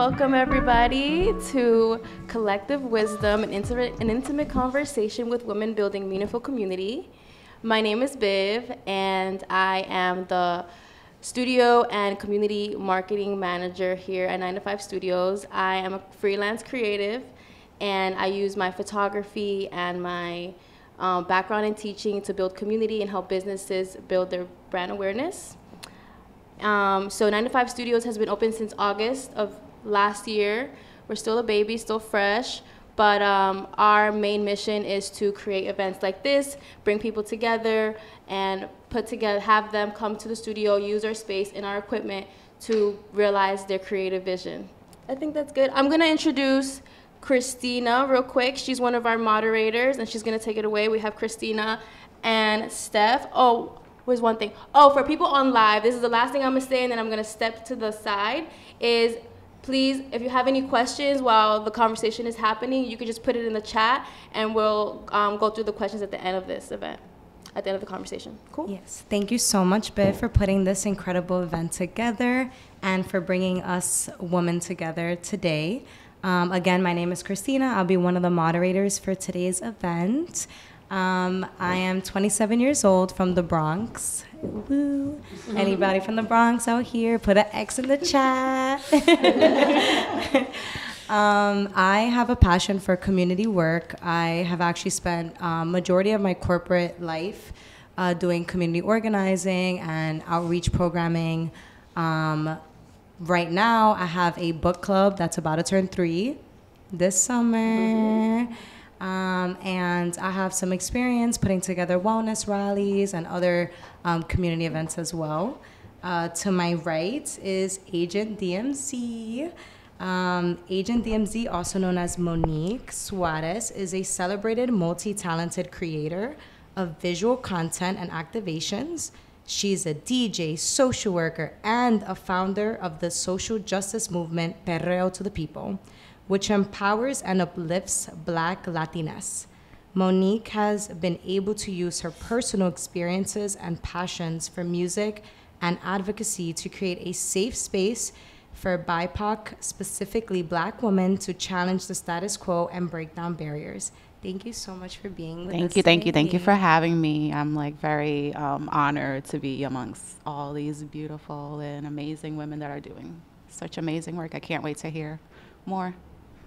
welcome everybody to Collective Wisdom, an intimate conversation with women building meaningful community. My name is Biv, and I am the studio and community marketing manager here at 9 to 5 Studios. I am a freelance creative, and I use my photography and my background in teaching to build community and help businesses build their brand awareness. So 9 to 5 Studios has been open since August of last year. We're still a baby, still fresh, but our main mission is to create events like this, bring people together, and have them come to the studio, use our space and our equipment to realize their creative vision. I think that's good. I'm gonna introduce Christina real quick. She's one of our moderators, and she's gonna take it away. We have Christina and Steph. Oh, was one thing. Oh, for people on live, this is the last thing I'm gonna say, and then I'm gonna step to the side, is please, if you have any questions while the conversation is happening, you could just put it in the chat, and we'll go through the questions at the end of this event, at the end of the conversation. Cool? Yes, thank you so much, Biv, for putting this incredible event together and for bringing us women together today. Again, my name is Christina. I'll be one of the moderators for today's event. I am 27 years old from the Bronx. Woo. Anybody from the Bronx out here? Put an X in the chat. I have a passion for community work. I have actually spent majority of my corporate life doing community organizing and outreach programming. Right now, I have a book club that's about to turn 3 this summer. And I have some experience putting together wellness rallies and other community events as well. To my right is Agent DMZ. Agent DMZ, also known as Monique Suarez, is a celebrated multi-talented creator of visual content and activations. She's a DJ, social worker, and a founder of the social justice movement Perreo to the People, which empowers and uplifts Black Latinas. Monique has been able to use her personal experiences and passions for music and advocacy to create a safe space for BIPOC, specifically Black women, to challenge the status quo and break down barriers. Thank you so much for being with us. Thank you for having me. I'm very honored to be amongst all these beautiful and amazing women that are doing such amazing work. I can't wait to hear more.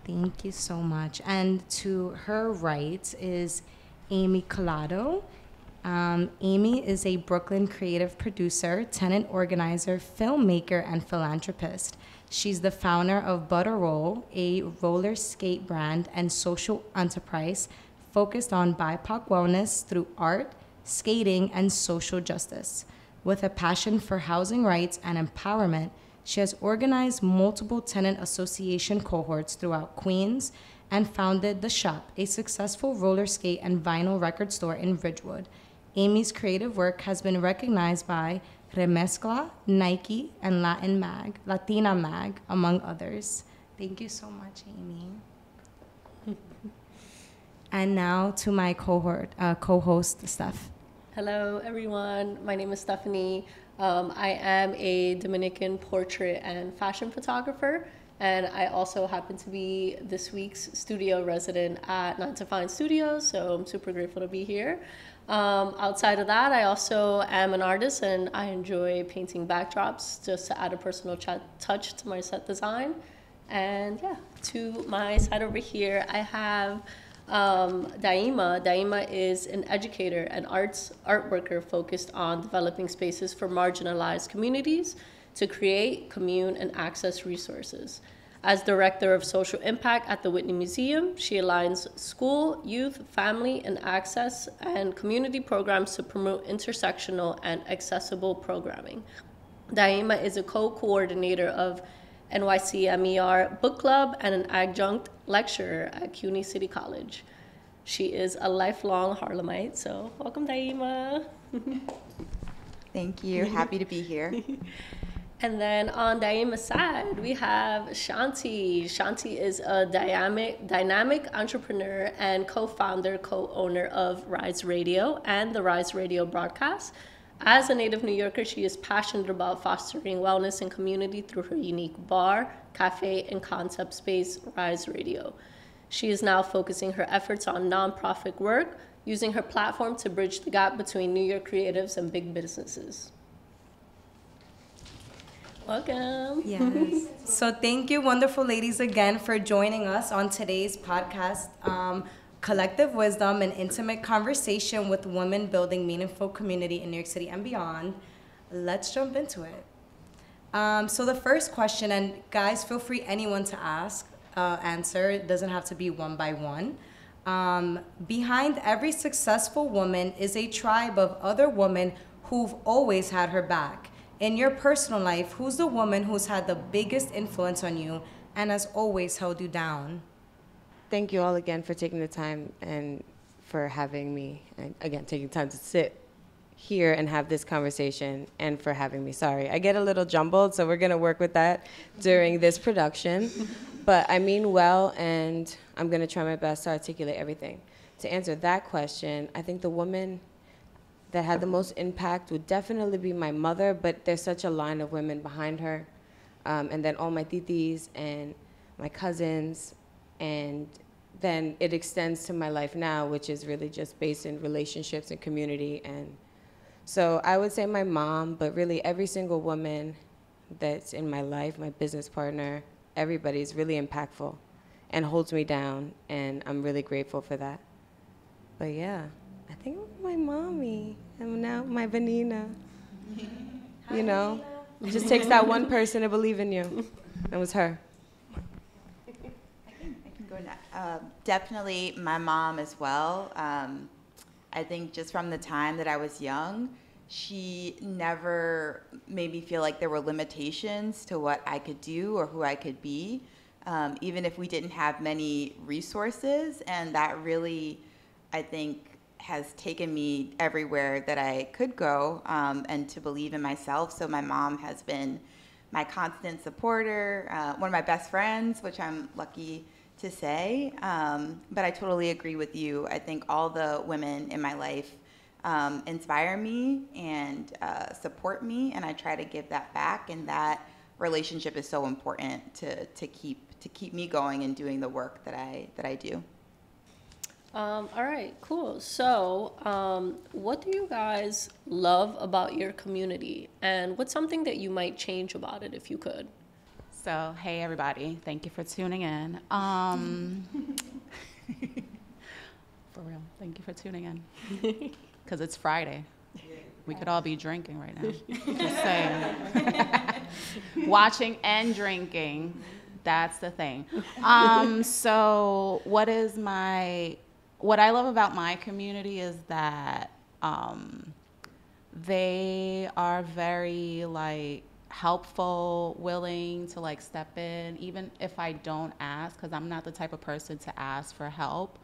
Thank you so much. And to her right is Amy Collado. Amy is a Brooklyn creative producer, tenant organizer, filmmaker, and philanthropist. She's the founder of Butter Roll, a roller skate brand and social enterprise focused on BIPOC wellness through art, skating, and social justice. With a passion for housing rights and empowerment, she has organized multiple tenant association cohorts throughout Queens and founded The Shop, a successful roller skate and vinyl record store in Ridgewood. Amy's creative work has been recognized by Remezcla, Nike, and Latina Mag, among others. Thank you so much, Amy. And now to my co-host, Steph. Hello, everyone. My name is Stephanie. I am a Dominican portrait and fashion photographer, and I also happen to be this week's studio resident at 9 to 5 Studios, so I'm super grateful to be here. Outside of that, I also am an artist, and I enjoy painting backdrops just to add a personal touch to my set design. And yeah, to my side over here, I have Dyeemah. Dyeemah is an educator and art worker focused on developing spaces for marginalized communities to create, commune, and access resources. As Director of Social Impact at the Whitney Museum, she aligns school, youth, family, and access and community programs to promote intersectional and accessible programming. Dyeemah is a co-coordinator of NYC MER Book Club and an adjunct lecturer at CUNY City College. She is a lifelong Harlemite, so welcome, Dyeemah. Thank you. Happy to be here. And then on Dyeemah's side, we have Shawnti. Shawnti is a dynamic entrepreneur and co-founder, co-owner of Rise Radio and the Rise Radio broadcast. As a native New Yorker, she is passionate about fostering wellness and community through her unique bar, cafe, and concept space, Rise Radio. She is now focusing her efforts on nonprofit work, using her platform to bridge the gap between New York creatives and big businesses. Welcome. Yes. So thank you, wonderful ladies, again for joining us on today's podcast, Collective Wisdom, an intimate conversation with women building meaningful community in New York City and beyond. Let's jump into it. So the first question, and guys, feel free anyone to answer. It doesn't have to be one by one. Behind every successful woman is a tribe of other women who've always had her back. In your personal life, who's the woman who's had the biggest influence on you and has always held you down? Thank you all again for taking the time and for having me, and again, taking time to sit here and have this conversation, and for having me. Sorry, I get a little jumbled, so we're gonna work with that during this production. But I mean well, and I'm gonna try my best to articulate everything. To answer that question, I think the woman that had the most impact would definitely be my mother, but there's such a line of women behind her. And then all my titis and my cousins, and then it extends to my life now, which is really just based in relationships and community. And so I would say my mom, but really every single woman that's in my life, my business partner, everybody's really impactful and holds me down, and I'm really grateful for that. But yeah, I think my mommy, and now my Vanina. You know, it just takes that one person to believe in you. It was her. Definitely my mom as well. I think just from the time that I was young, she never made me feel like there were limitations to what I could do or who I could be, even if we didn't have many resources. And that really, I think, has taken me everywhere that I could go, and to believe in myself. So my mom has been my constant supporter, one of my best friends, which I'm lucky to say. But I totally agree with you. I think all the women in my life inspire me and support me, and I try to give that back. And that relationship is so important to keep me going and doing the work that I do. All right, cool. So, what do you guys love about your community, and what's something that you might change about it if you could? So, hey everybody, thank you for tuning in. For real, thank you for tuning in. Because it's Friday. We could all be drinking right now. Just saying. Watching and drinking, that's the thing. So what I love about my community is that they are very like helpful, willing to like step in, even if I don't ask, because I'm not the type of person to ask for help.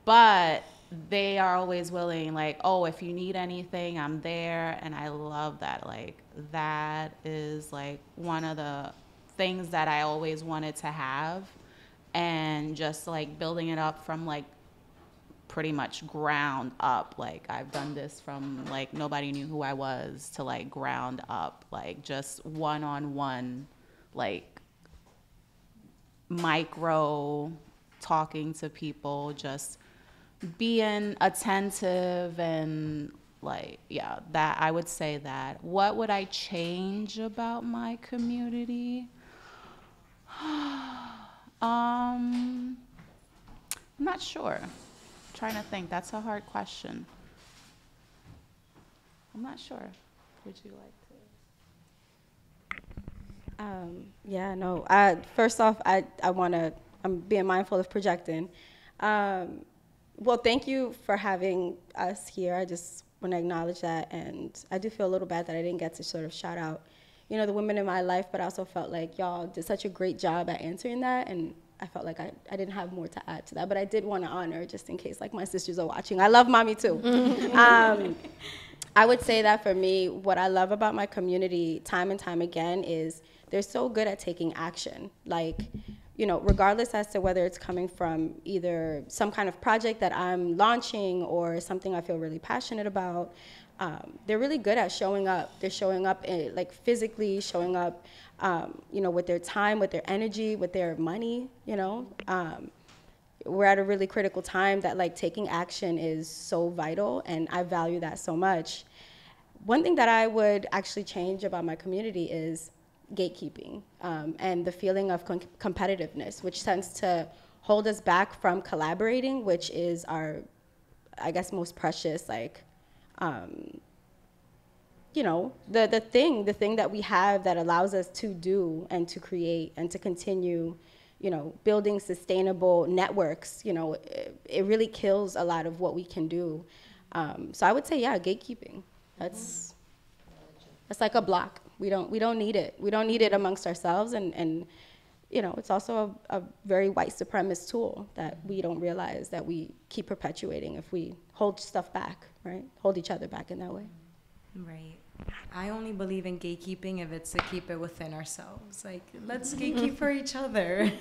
But they are always willing, like, oh, if you need anything, I'm there. And I love that. Like, that is like one of the things that I always wanted to have. And just like building it up from like pretty much ground up. Like, I've done this from like nobody knew who I was to like ground up, like just one-on-one, like micro talking to people, just being attentive, and like, yeah, that I would say that. What would I change about my community? I'm not sure. I'm trying to think. That's a hard question. I'm not sure. Would you like to? Yeah, no. First off, I'm being mindful of projecting. Well, thank you for having us here. I just want to acknowledge that, and I do feel a little bad that I didn't get to sort of shout out, you know, the women in my life, but I also felt like y'all did such a great job at answering that, and I felt like I didn't have more to add to that, but I did want to honor, just in case, like, my sisters are watching. I love mommy, too. I would say that for me, what I love about my community time and time again is they're so good at taking action. Like, you know, regardless as to whether it's coming from either some kind of project that I'm launching or something I feel really passionate about, they're really good at showing up. They're showing up like physically, showing up, you know, with their time, with their energy, with their money, you know. We're at a really critical time that like taking action is so vital, and I value that so much. One thing that I would actually change about my community is gatekeeping, and the feeling of competitiveness, which tends to hold us back from collaborating, which is our, I guess, most precious, like, you know, the thing that we have that allows us to do and to create and to continue, you know, building sustainable networks. You know, it really kills a lot of what we can do. So I would say, yeah, gatekeeping. That's like a block. We don't need it. We don't need it amongst ourselves, and you know, it's also a very white supremacist tool that we don't realize that we keep perpetuating if we hold stuff back, right? Hold each other back in that way. Right. I only believe in gatekeeping if it's to keep it within ourselves. Like, let's gatekeep for each other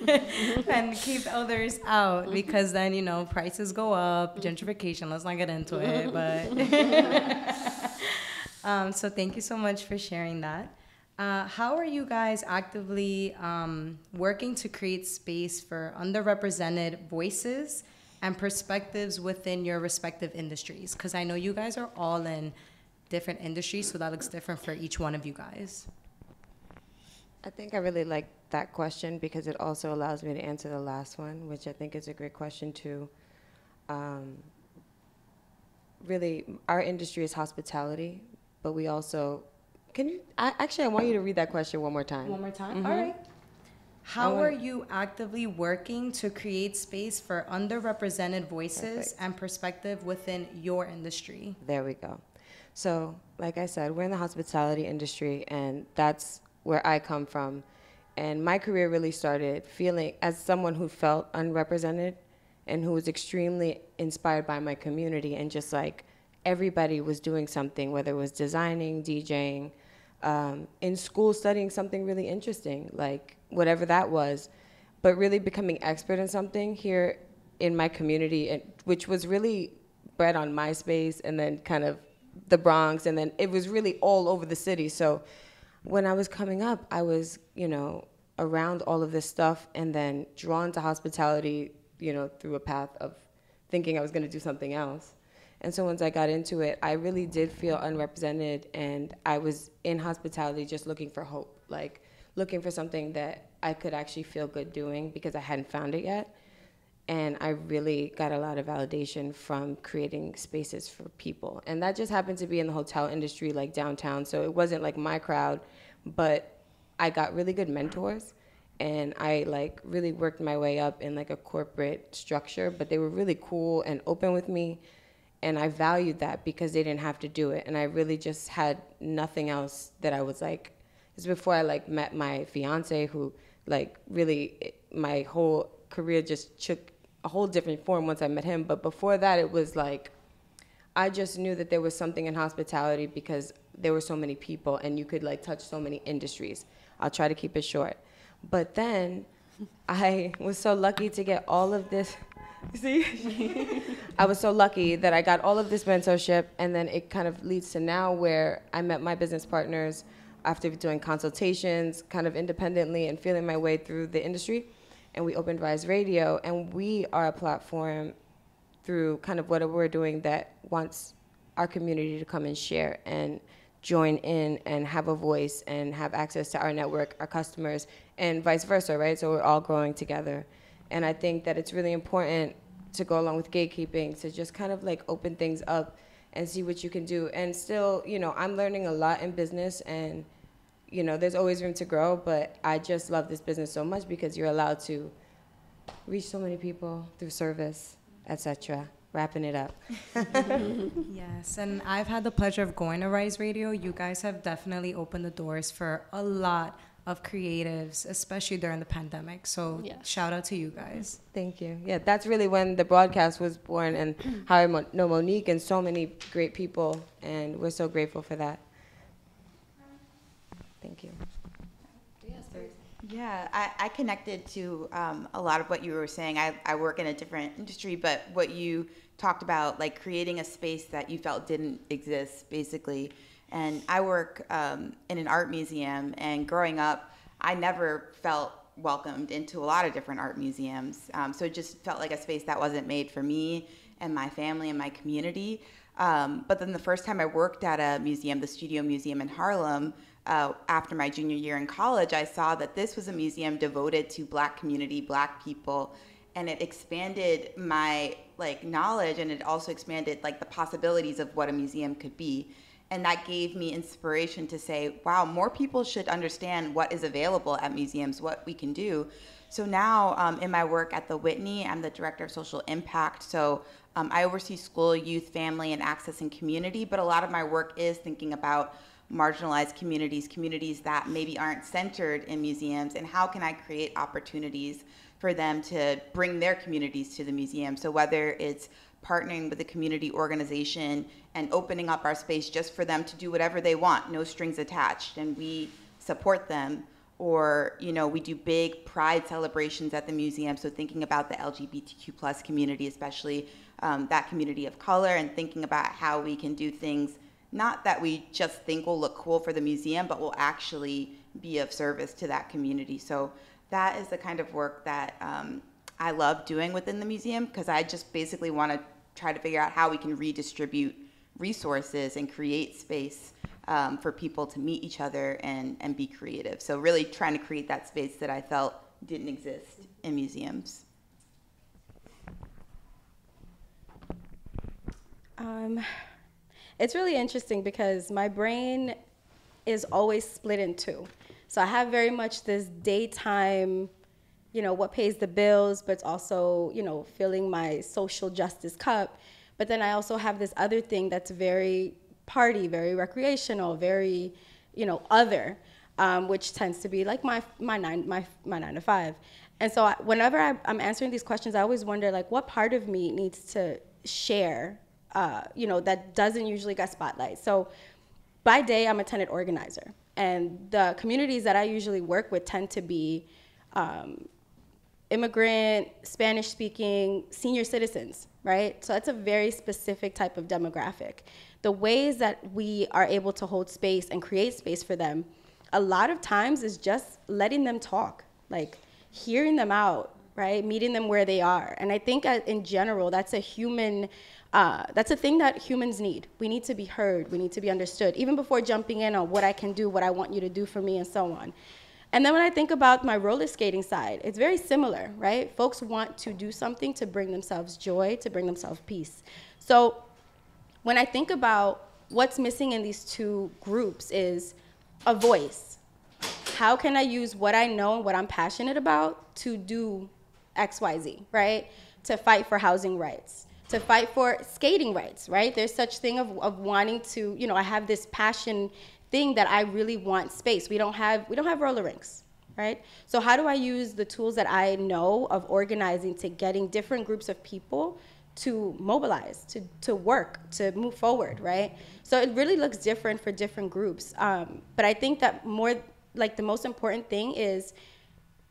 and keep others out, because then, you know, prices go up, gentrification, let's not get into it, but so thank you so much for sharing that. How are you guys actively working to create space for underrepresented voices and perspectives within your respective industries? Because I know you guys are all in different industries, so that looks different for each one of you guys. I think I really like that question because it also allows me to answer the last one, which I think is a great question too. Really, our industry is hospitality, but we also, I want you to read that question one more time. One more time? Mm-hmm. All right. How are you actively working to create space for underrepresented voices Perfect. and perspective within your industry? There we go. So, like I said, we're in the hospitality industry, and that's where I come from. And my career really started feeling as someone who felt unrepresented and who was extremely inspired by my community, and just like everybody was doing something, whether it was designing, DJing, in school studying something really interesting, like whatever that was, but really becoming expert in something here in my community, which was really bred on MySpace and then kind of the Bronx, and then it was really all over the city. So when I was coming up, I was, you know, around all of this stuff and then drawn to hospitality, you know, through a path of thinking I was going to do something else. And so once I got into it, I really did feel unrepresented, and I was in hospitality just looking for hope, like looking for something that I could actually feel good doing because I hadn't found it yet. And I really got a lot of validation from creating spaces for people. And that just happened to be in the hotel industry, like downtown. So it wasn't like my crowd, but I got really good mentors. And I like really worked my way up in like a corporate structure, but they were really cool and open with me. And I valued that because they didn't have to do it. And I really just had nothing else that I was like, it's before I like met my fiance, who like really, my whole career just took a whole different form once I met him. But before that, it was like, I just knew that there was something in hospitality because there were so many people and you could like touch so many industries. I'll try to keep it short. But then I was so lucky to get all of this. See? I was so lucky that I got all of this mentorship, and then it kind of leads to now where I met my business partners after doing consultations kind of independently and feeling my way through the industry. And we opened Rise Radio, and we are a platform through kind of what we're doing that wants our community to come and share and join in and have a voice and have access to our network, our customers, and vice versa, right? So we're all growing together. And I think that it's really important to go along with gatekeeping, to just kind of like open things up and see what you can do. And still, you know, I'm learning a lot in business, and, you know, there's always room to grow, but I just love this business so much because you're allowed to reach so many people through service, etc. Wrapping it up. Yes, and I've had the pleasure of going to Rise Radio. You guys have definitely opened the doors for a lot of creatives, especially during the pandemic. So Yes. Shout out to you guys. Thank you. Yeah, that's really when the broadcast was born, and how I know Monique and so many great people, and we're so grateful for that. Thank you. Yeah, I connected to a lot of what you were saying. I work in a different industry, but what you talked about, like creating a space that you felt didn't exist, basically. And I work in an art museum, and growing up, I never felt welcomed into a lot of different art museums. So it just felt like a space that wasn't made for me and my family and my community. But then the first time I worked at a museum, the Studio Museum in Harlem, after my junior year in college, I saw that this was a museum devoted to Black community, Black people, and it expanded my knowledge, and it also expanded the possibilities of what a museum could be. And that gave me inspiration to say, wow, more people should understand what is available at museums, what we can do. So now in my work at the Whitney, I'm the director of social impact. So I oversee school, youth, family, and access and community, but a lot of my work is thinking about marginalized communities that maybe aren't centered in museums, and how can I create opportunities for them to bring their communities to the museum. So whether it's partnering with a community organization and opening up our space just for them to do whatever they want, no strings attached, and we support them, or we do big pride celebrations at the museum, so thinking about the LGBTQ plus community, especially that community of color, and thinking about how we can do things not that we just think will look cool for the museum, but will actually be of service to that community. So that is the kind of work that I love doing within the museum, because I just basically want to try to figure out how we can redistribute resources and create space for people to meet each other and be creative. So really trying to create that space that I felt didn't exist in museums. It's really interesting because my brain is always split in two. So I have very much this daytime, what pays the bills, but it's also, filling my social justice cup. But then I also have this other thing that's very party, very recreational, very, other, which tends to be like my 9 to 5. And so whenever I'm answering these questions, I always wonder what part of me needs to share that doesn't usually get spotlight. So by day, I'm a tenant organizer. And the communities that I usually work with tend to be immigrant, Spanish-speaking, senior citizens, right? So that's a very specific type of demographic. The ways that we are able to hold space and create space for them, a lot of times is just letting them talk, hearing them out, right? Meeting them where they are. And I think in general, that's a thing that humans need. We need to be heard. We need to be understood, even before jumping in on what I can do, what I want you to do for me, and so on. And then when I think about my roller skating side, it's very similar, right? Folks want to do something to bring themselves joy, to bring themselves peace. So when I think about what's missing in these two groups is a voice. How can I use what I know and what I'm passionate about to do XYZ, right? To fight for housing rights, to fight for skating rights, right? There's such thing of wanting to, I have this passion thing that I really want space. We don't have roller rinks, right? So how do I use the tools that I know of organizing to getting different groups of people to mobilize, to work, to move forward, right? So it really looks different for different groups. But I think that the most important thing is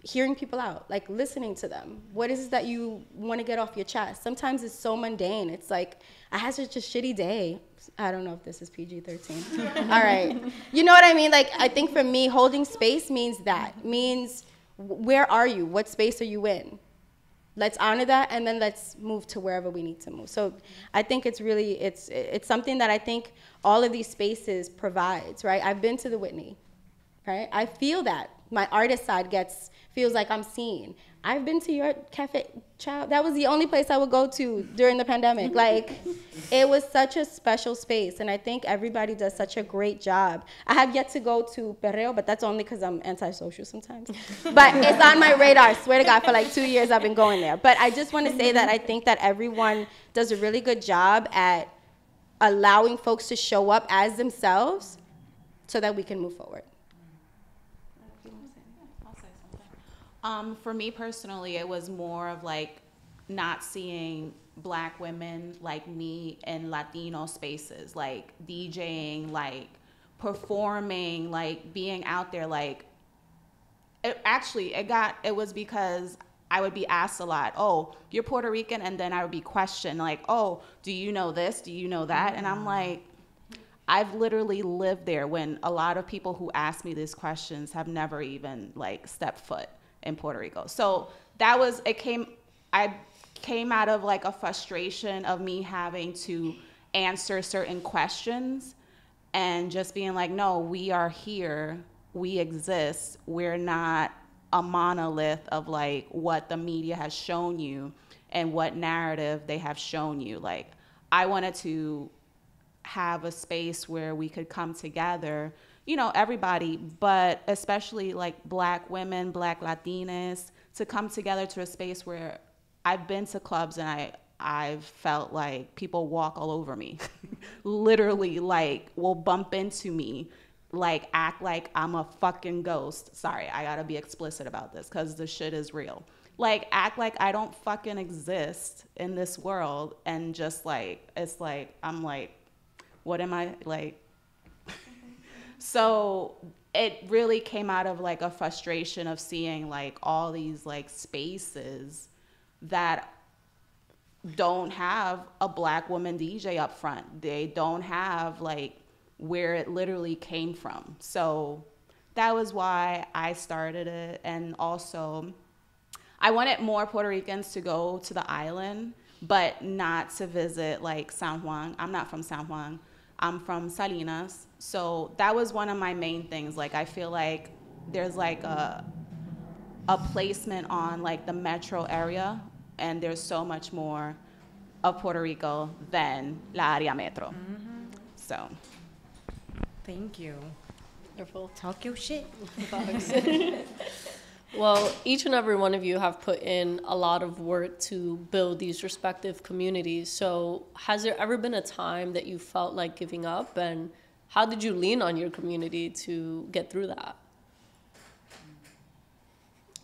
hearing people out, listening to them. What is it that you want to get off your chest? Sometimes it's so mundane. It's I had such a shitty day. I don't know if this is PG-13. All right. You know what I mean? I think for me, holding space means where are you? What space are you in? Let's honor that, and then let's move to wherever we need to move. So I think it's really, it's something that I think all of these spaces provides, right? I've been to the Whitney, right? I feel that. My artist side feels like I'm seen. I've been to your cafe, child. That was the only place I would go to during the pandemic. It was such a special space, and I think everybody does such a great job. I have yet to go to Perreo, but that's only because I'm antisocial sometimes. But it's on my radar. I swear to God, for 2 years I've been going there. But I just want to say that I think that everyone does a really good job at allowing folks to show up as themselves so that we can move forward. For me personally, it was more of not seeing Black women like me in Latino spaces, DJing, performing, being out there, it was because I would be asked a lot, oh, you're Puerto Rican, and then I would be questioned like, oh, do you know this? Do you know that? And I'm like, I've literally lived there, when a lot of people who ask me these questions have never even like stepped foot in Puerto Rico. So I came out of like a frustration of me having to answer certain questions and just being like, no, we are here, we exist, we're not a monolith of like what the media has shown you and what narrative they have shown you. Like, I wanted to have a space where we could come together, you know, everybody, but especially like Black women, Black Latinas, to come together to a space where I've been to clubs and I've felt like people walk all over me, literally, like will bump into me, like act like I'm a fucking ghost. Sorry, I gotta be explicit about this because the shit is real. Like, act like I don't fucking exist in this world, and just like, it's like, I'm like, what am I, like? So it really came out of like a frustration of seeing like all these like spaces that don't have a Black woman DJ up front. They don't have like where it literally came from. So that was why I started it. And also, I wanted more Puerto Ricans to go to the island, but not to visit like San Juan. I'm not from San Juan. I'm from Salinas. So that was one of my main things. Like, I feel like there's like a placement on like the metro area, and there's so much more of Puerto Rico than La Área Metro. Mm-hmm. So. Thank you. Wonderful. Talk your shit. Well, each and every one of you have put in a lot of work to build these respective communities. So has there ever been a time that you felt like giving up, and how did you lean on your community to get through that?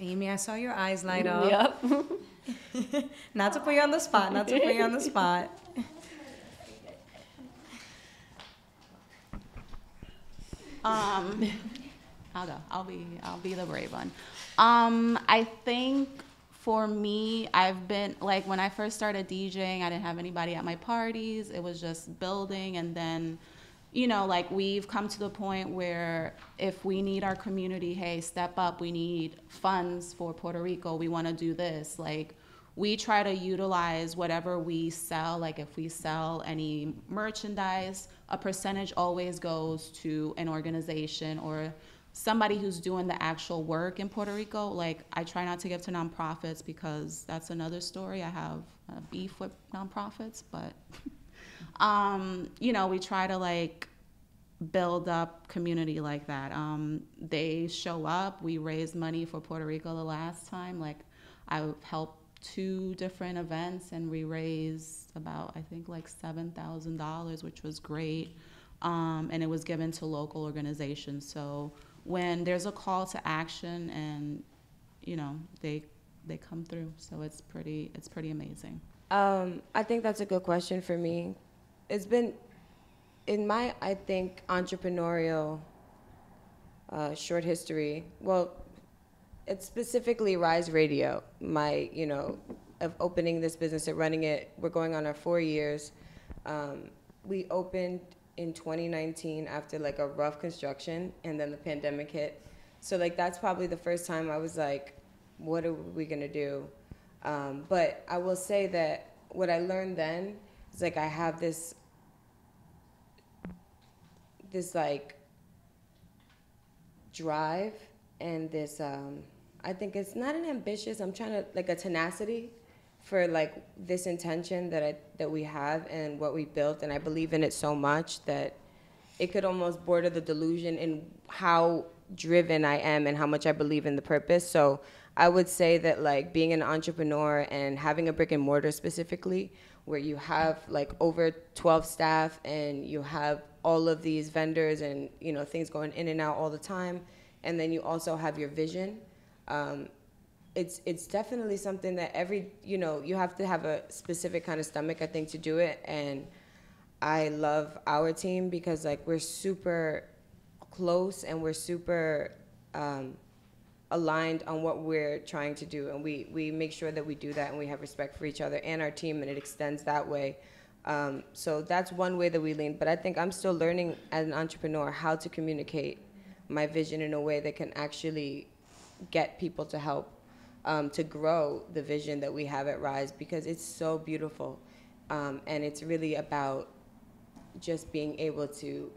Amy, I saw your eyes light up. Yep. Not to put you on the spot, not to put you on the spot. I'll go. I'll be the brave one. I think for me, I've been like, when I first started DJing, I didn't have anybody at my parties. It was just building, and then, you know, like, we've come to the point where if we need our community, hey, step up, we need funds for Puerto Rico, we want to do this. Like, we try to utilize whatever we sell. Like, if we sell any merchandise, a percentage always goes to an organization or somebody who's doing the actual work in Puerto Rico. Like, I try not to give to nonprofits because that's another story. I have a beef with nonprofits, but you know, we try to like build up community like that. They show up. We raised money for Puerto Rico the last time. Like, I helped 2 different events, and we raised about, I think, like $7,000, which was great. And it was given to local organizations. So when there's a call to action, and, you know, they come through. So it's pretty amazing. I think that's a good question for me. It's been in my, I think, entrepreneurial short history. Well, it's specifically Rise Radio, my, you know, of opening this business and running it. We're going on our 4 years. We opened in 2019 after like a rough construction, and then the pandemic hit. So like, that's probably the first time I was like, what are we gonna do? But I will say that what I learned then is like, I have this like drive and this, I think it's not an ambitious, I'm trying to, like a tenacity for like this intention that we have and what we built, and I believe in it so much that it could almost border the delusion in how driven I am and how much I believe in the purpose. So I would say that like being an entrepreneur and having a brick and mortar specifically, where you have like over 12 staff and you have all of these vendors and, you know, things going in and out all the time, and then you also have your vision. It's definitely something that you know, you have to have a specific kind of stomach, I think, to do it. And I love our team because like we're super close and we're super aligned on what we're trying to do, and we make sure that we do that, and we have respect for each other and our team, and it extends that way. So that's one way that we lean. But I think I'm still learning as an entrepreneur how to communicate my vision in a way that can actually get people to help to grow the vision that we have at Rise, because it's so beautiful. And it's really about just being able to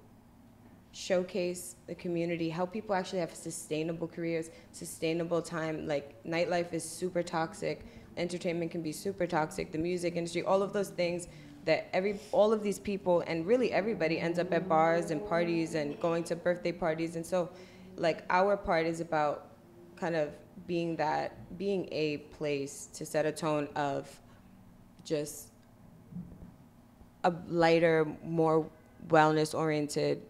showcase the community, help people actually have sustainable careers, sustainable time. Like, nightlife is super toxic, entertainment can be super toxic, the music industry, all of those things that all of these people, and really everybody, ends up at bars and parties and going to birthday parties. And so, like, our part is about kind of being a place to set a tone of just a lighter, more wellness-oriented,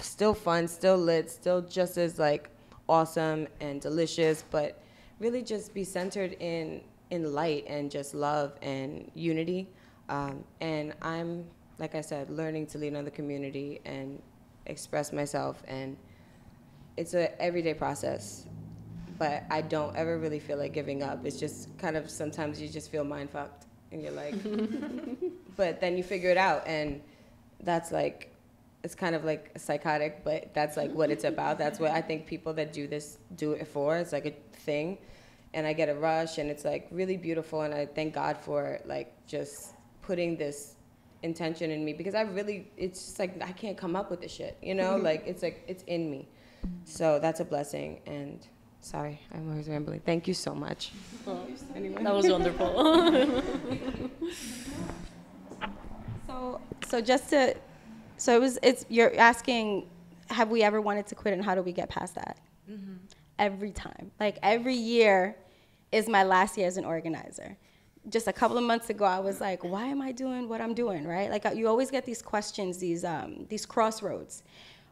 still fun, still lit, still just as, like, awesome and delicious, but really just be centered in light and just love and unity. And I'm, like I said, learning to lean on the community and express myself, and it's an everyday process. But I don't ever really feel like giving up. It's just kind of, sometimes you just feel mind fucked, and you're like, but then you figure it out, and that's like, it's kind of like psychotic, but that's like what it's about. That's what I think people that do this do it for. It's like a thing, and I get a rush, and it's like really beautiful, and I thank God for like just putting this intention in me, because it's just like I can't come up with this shit, you know? Like it's in me. So that's a blessing. And sorry, I'm always rambling. Thank you so much. Oh, anyway. That was wonderful. You're asking, have we ever wanted to quit, and how do we get past that? Mm-hmm. Every time. Like, every year is my last year as an organizer. Just a couple of months ago, I was like, why am I doing what I'm doing, right? Like, you always get these questions, these crossroads,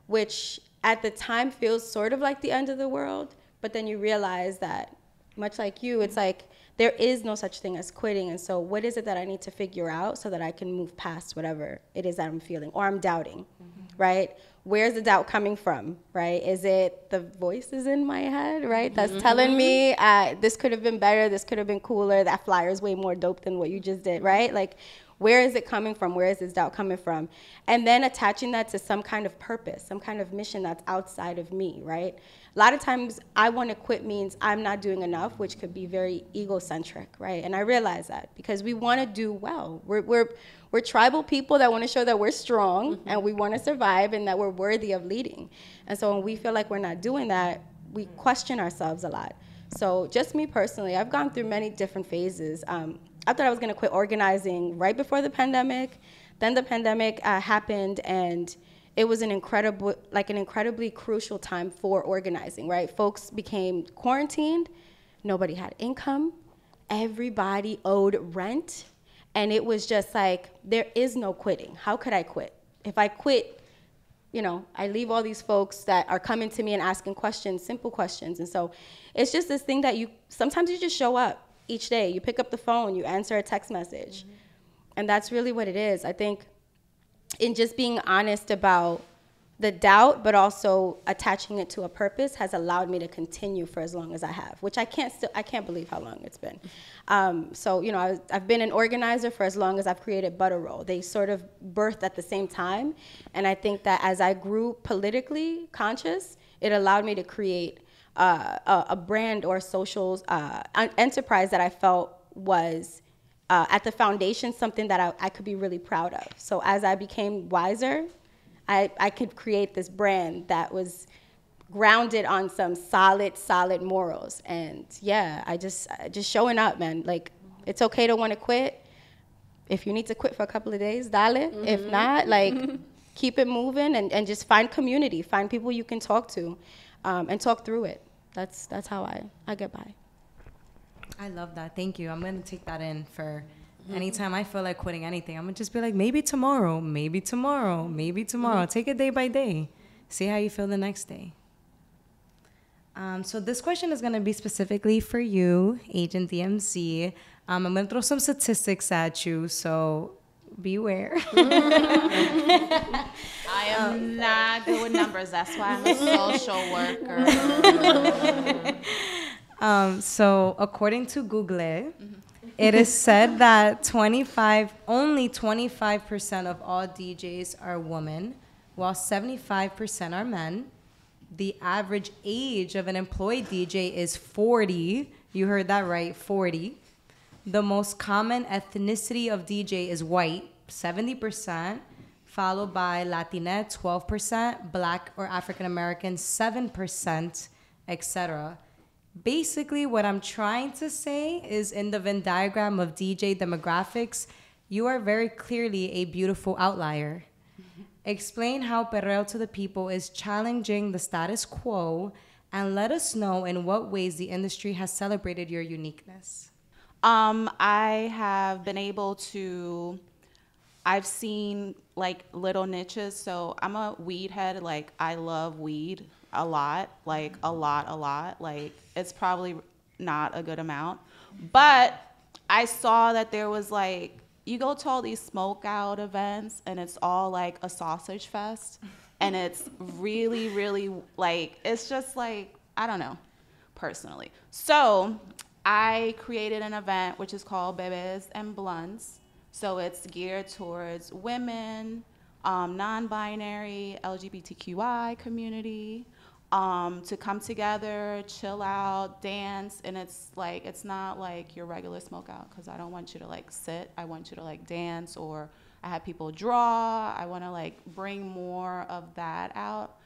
which at the time feels sort of like the end of the world, but then you realize that, much like you, it's like, there is no such thing as quitting. And so what is it that I need to figure out so that I can move past whatever it is that I'm feeling or I'm doubting, right? Where's the doubt coming from, right? Is it the voices in my head, right? That's telling me this could have been better, this could have been cooler, that flyer is way more dope than what you just did, right? Like, where is it coming from? Where is this doubt coming from? And then attaching that to some kind of purpose, some kind of mission that's outside of me, right? A lot of times I want to quit means I'm not doing enough, which could be very egocentric, right? And I realize that because we want to do well. We're tribal people that want to show that we're strong and we want to survive and that we're worthy of leading. And so when we feel like we're not doing that, we question ourselves a lot. So just me personally, I've gone through many different phases. I thought I was going to quit organizing right before the pandemic. Then the pandemic happened, and it was an incredibly crucial time for organizing, right? Folks became quarantined. Nobody had income. Everybody owed rent. And it was just like, there is no quitting. How could I quit? If I quit, I leave all these folks that are coming to me and asking questions, simple questions. And so it's just this thing that sometimes you just show up each day. You pick up the phone, you answer a text message. Mm-hmm. And that's really what it is. I think in just being honest about the doubt, but also attaching it to a purpose has allowed me to continue for as long as I have, which I can't believe how long it's been. I've been an organizer for as long as I've created Butter Roll. They sort of birthed at the same time. And I think that as I grew politically conscious, it allowed me to create a brand or social enterprise that I felt was at the foundation something that I could be really proud of. So as I became wiser, I could create this brand that was grounded on some solid morals. And yeah, I just showing up, man. Like, it's okay to want to quit. If you need to quit for a couple of days, dale. Mm-hmm. If not, like, keep it moving and just find community, find people you can talk to, and talk through it. That's how I get by. I love that. Thank you. I'm going to take that in for anytime I feel like quitting anything. I'm going to just be like, maybe tomorrow. Take it day by day. See how you feel the next day. So this question is going to be specifically for you, Agent DMZ. I'm going to throw some statistics at you, so beware. I am not good with numbers. That's why I'm a social worker. So according to Google, it is said that only 25% of all DJs are women, while 75% are men. The average age of an employed DJ is 40. You heard that right, 40. The most common ethnicity of DJ is white, 70%, followed by Latina, 12%, Black or African American, 7%, etc. Basically, what I'm trying to say is in the Venn diagram of DJ demographics, you are very clearly a beautiful outlier. Explain how Perreo to the People is challenging the status quo, and let us know in what ways the industry has celebrated your uniqueness. I have been able to, I've seen like little niches. So I'm a weed head. Like I love weed a lot, like a lot. Like it's probably not a good amount. But I saw that there was like, you go to all these smoke out events and it's all like a sausage fest. And it's really, really like, it's just like, I don't know, personally. So I created an event which is called Bebes and Blunts. So it's geared towards women, non-binary, LGBTQI community, to come together, chill out, dance, and it's like, it's not like your regular smoke out, because I don't want you to like sit, I want you to like dance, or I have people draw, I want to like bring more of that out.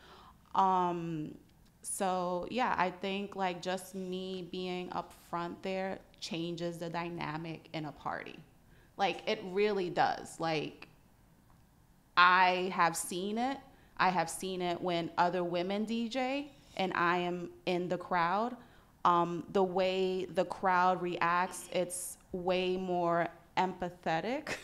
So yeah, I think like just me being up front there changes the dynamic in a party. Like it really does. Like I have seen it. I have seen it when other women DJ and I am in the crowd. The way the crowd reacts, it's way more empathetic.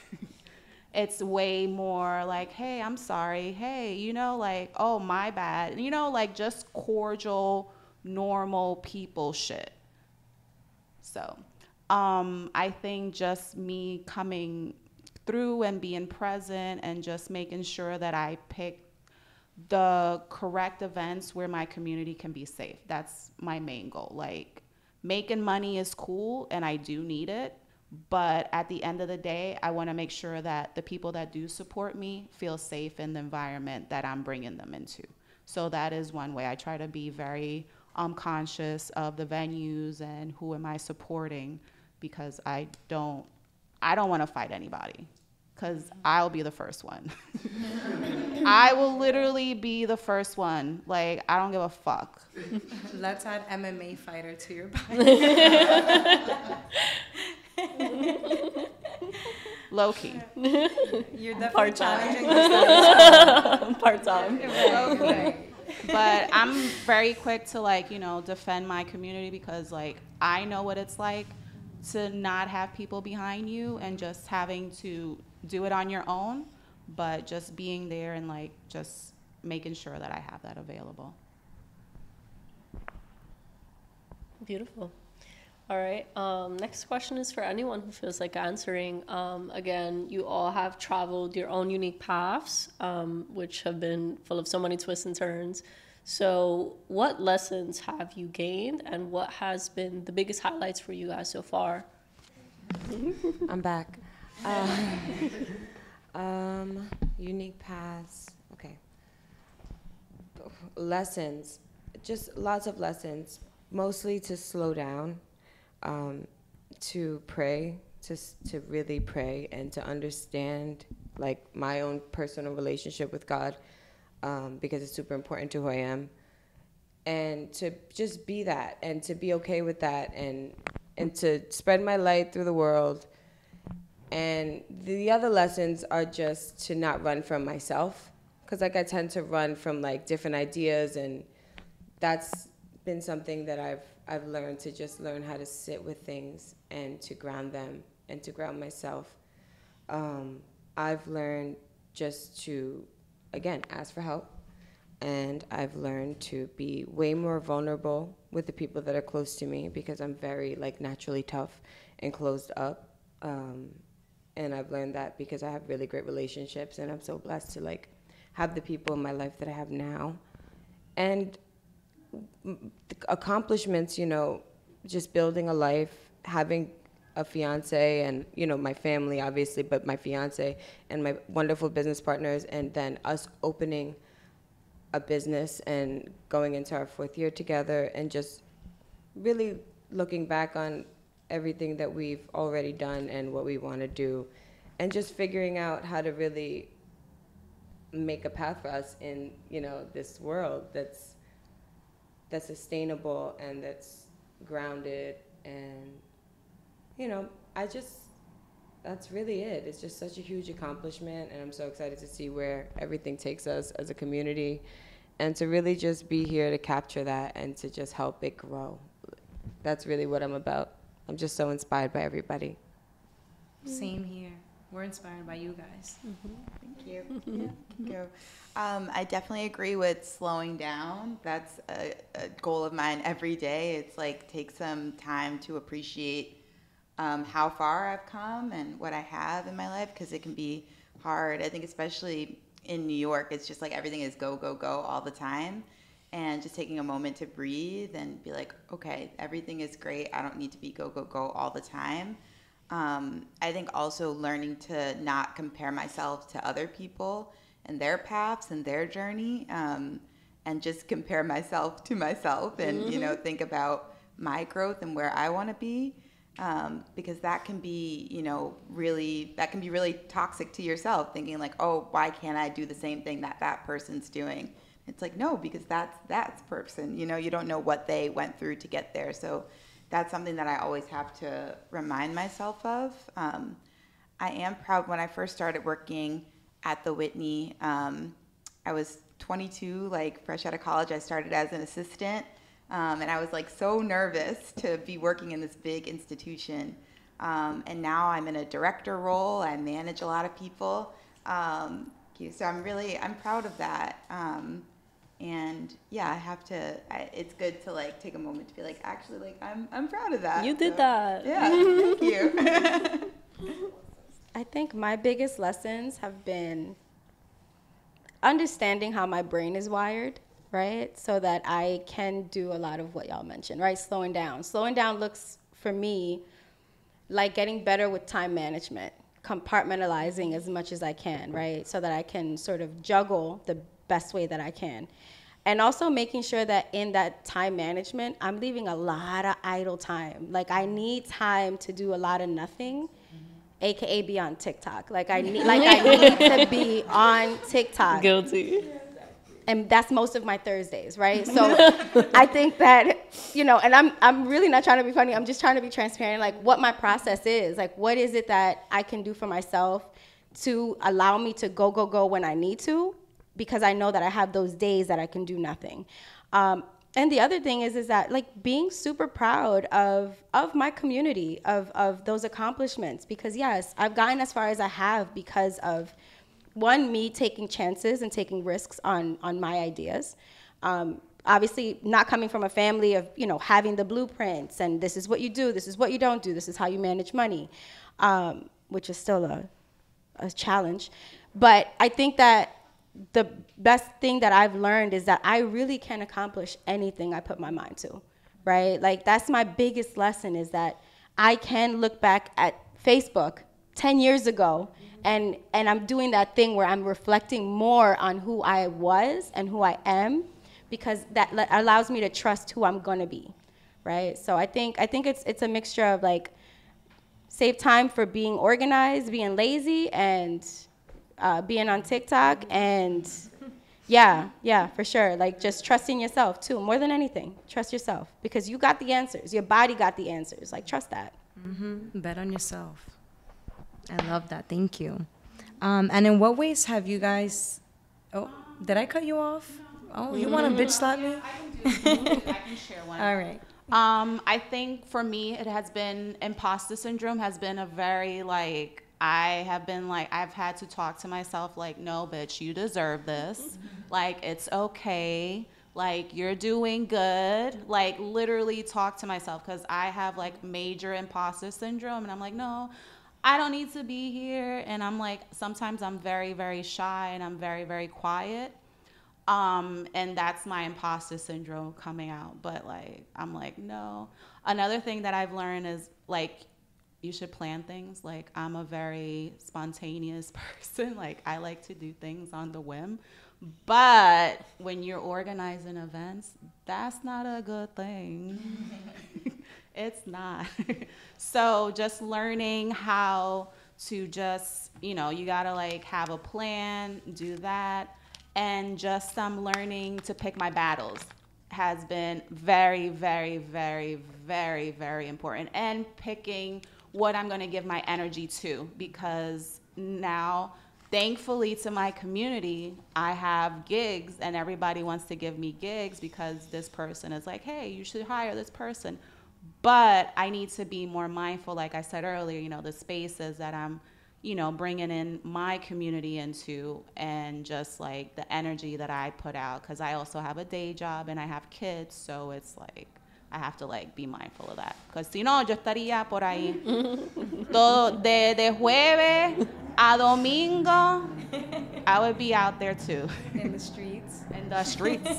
It's way more like, hey, I'm sorry. Hey, you know, like, oh, my bad. You know, like just cordial, normal people shit. So I think just me coming through and being present and just making sure that I pick the correct events where my community can be safe. That's my main goal. Like making money is cool and I do need it. But at the end of the day, I want to make sure that the people that do support me feel safe in the environment that I'm bringing them into. So that is one way. I try to be very conscious of the venues and who am I supporting, because I don't want to fight anybody, because I'll be the first one. I will literally be the first one. Like, I don't give a fuck. Let's add MMA fighter to your bio. Low key. You're definitely challenging Part-time. Right. But I'm very quick to like, you know, defend my community, because like I know what it's like to not have people behind you and just having to do it on your own, but just being there and like just making sure that I have that available. Beautiful. All right. Next question is for anyone who feels like answering. Again, you all have traveled your own unique paths, which have been full of so many twists and turns. So what lessons have you gained, and what has been the biggest highlights for you guys so far? I'm back. Unique paths. Okay. Lessons. Just lots of lessons. Mostly to slow down. To pray, to really pray, and to understand like my own personal relationship with God, because it's super important to who I am, and to just be that, and to be okay with that, and to spread my light through the world. And the other lessons are just to not run from myself, because like I tend to run from like different ideas, and that's been something that I've learned, to just learn how to sit with things and to ground them and to ground myself. I've learned just to, again, ask for help. And I've learned to be way more vulnerable with the people that are close to me, because I'm very like naturally tough and closed up. And I've learned that because I have really great relationships, and I'm so blessed to like have the people in my life that I have now. And accomplishments, you know, just building a life, having a fiance and, you know, my family, obviously, but my fiance and my wonderful business partners, and then us opening a business and going into our 4th year together, and just really looking back on everything that we've already done and what we want to do, and just figuring out how to really make a path for us in, you know, this world that's sustainable and that's grounded. And, you know, that's really it. It's just such a huge accomplishment, and I'm so excited to see where everything takes us as a community, and to really just be here to capture that and to just help it grow. That's really what I'm about. I'm just so inspired by everybody. Same here. We're inspired by you guys. Thank you. Yeah, thank you. I definitely agree with slowing down. That's a goal of mine every day. It's like take some time to appreciate how far I've come and what I have in my life, because it can be hard. I think especially in New York, it's just like everything is go, go, go all the time. And just taking a moment to breathe and be like, okay, everything is great. I don't need to be go, go, go all the time. I think also learning to not compare myself to other people and their paths and their journey, and just compare myself to myself and, you know, think about my growth and where I want to be. Because that can be, you know, really toxic to yourself, thinking like, oh, why can't I do the same thing that person's doing? It's like, no, because that's person, you know, you don't know what they went through to get there. So that's something that I always have to remind myself of. I am proud. When I first started working at the Whitney, I was 22, like fresh out of college. I started as an assistant. And I was like so nervous to be working in this big institution. And now I'm in a director role. I manage a lot of people. So I'm proud of that. And yeah, it's good to like take a moment to be like, actually, like I'm proud of that. You did that. Yeah, thank you. I think my biggest lessons have been understanding how my brain is wired, right? So that I can do a lot of what y'all mentioned, right? Slowing down. Slowing down looks, for me, like getting better with time management, compartmentalizing as much as I can, right? So that I can sort of juggle the best way that I can. And also making sure that in that time management, I'm leaving a lot of idle time. Like I need time to do a lot of nothing, AKA be on TikTok. I need to be on TikTok. Guilty. And that's most of my Thursdays, right? So I think that, you know, and I'm really not trying to be funny. I'm just trying to be transparent, like what my process is. Like, what is it that I can do for myself to allow me to go when I need to? Because I know that I have those days that I can do nothing. And the other thing is that like being super proud of my community, of those accomplishments. Because yes, I've gotten as far as I have because of, one, me taking chances and taking risks on my ideas. Obviously, not coming from a family of, you know, having the blueprints and this is what you do, this is what you don't do, this is how you manage money, which is still a challenge. But I think that the best thing that I've learned is that I really can accomplish anything I put my mind to, right? Like that's my biggest lesson, is that I can look back at Facebook 10 years ago and I'm doing that thing where I'm reflecting more on who I was and who I am, because that allows me to trust who I'm gonna be, right? So I think it's a mixture of like save time for being organized, being lazy, and being on TikTok, and yeah, for sure. Like just trusting yourself too, more than anything. Trust yourself, because you got the answers. Your body got the answers. Like trust that. Bet on yourself. I love that. Thank you. And in what ways have you guys? Oh, did I cut you off? Oh, you want to bitch slap me? I can share one. All right. I think for me, it has been imposter syndrome has been a very like. I've had to talk to myself like, no, bitch, you deserve this. Like, it's okay. Like, you're doing good. Like, literally talk to myself, because I have like major imposter syndrome, and I'm like, no, I don't need to be here. And I'm like, sometimes I'm very, very shy and I'm very, very quiet. And that's my imposter syndrome coming out. But like, I'm like, no. Another thing that I've learned is like, you should plan things. Like, I'm a very spontaneous person. Like, I like to do things on the whim. But when you're organizing events, that's not a good thing. It's not. So just learning how to just, you know, you gotta like have a plan, do that. And just learning to pick my battles has been very, very, very, very, very important. And picking what I'm gonna give my energy to, because now, thankfully to my community, I have gigs and everybody wants to give me gigs because this person is like, hey, you should hire this person. But I need to be more mindful, like I said earlier, you know, the spaces that I'm, you know, bringing in my community into, and just like the energy that I put out, because I also have a day job and I have kids, so it's like I have to like be mindful of that, because si no, yo estaría por ahí todo de jueves a domingo. I would be out there too. In the streets. In the streets.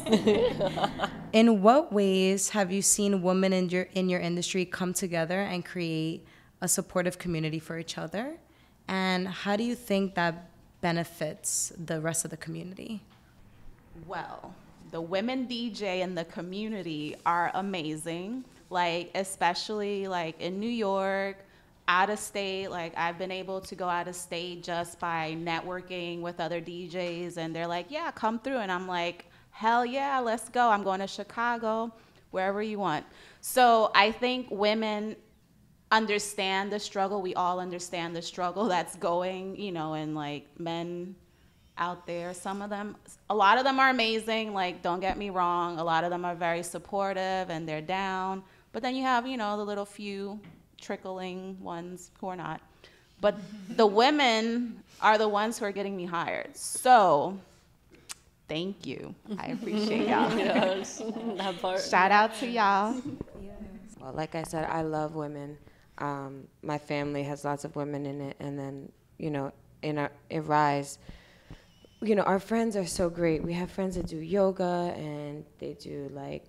In what ways have you seen women in your industry come together and create a supportive community for each other? And how do you think that benefits the rest of the community? Well, the women DJ in the community are amazing. Like, especially like in New York, out of state. Like, I've been able to go out of state just by networking with other DJs, and they're like, yeah, come through. And I'm like, hell yeah, let's go. I'm going to Chicago, wherever you want. So I think women understand the struggle. We all understand the struggle that's going, you know, and like men out there, some of them, a lot of them are amazing. Like, don't get me wrong. A lot of them are very supportive and they're down. But then you have, you know, the little few trickling ones who are not. But the women are the ones who are getting me hired. So thank you. I appreciate y'all. Yes, that part. Shout out to y'all. Well, like I said, I love women. My family has lots of women in it. And then, you know, in Rise, you know, our friends are so great. We have friends that do yoga and they do like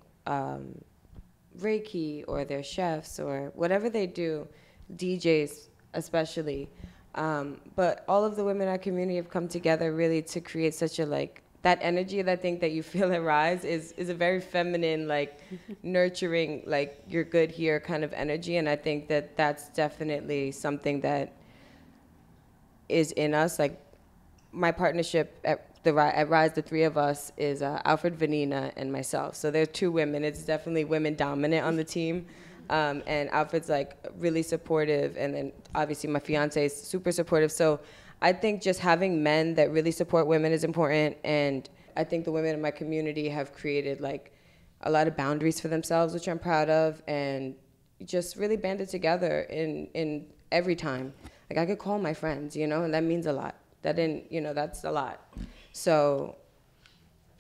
Reiki, or they're chefs, or whatever they do, DJs especially. But all of the women in our community have come together really to create such a like, that energy that I think that you feel at Rise is a very feminine, like nurturing, like you're good here kind of energy. And I think that that's definitely something that is in us. Like, my partnership at Rise, the three of us, is Alfred, Vanina, and myself. So there's two women. It's definitely women dominant on the team. And Alfred's like really supportive. And then obviously my fiance is super supportive. So I think just having men that really support women is important. And I think the women in my community have created like a lot of boundaries for themselves, which I'm proud of, and just really banded together in every time. Like, I could call my friends, you know, and that means a lot. That didn't, you know, that's a lot. So,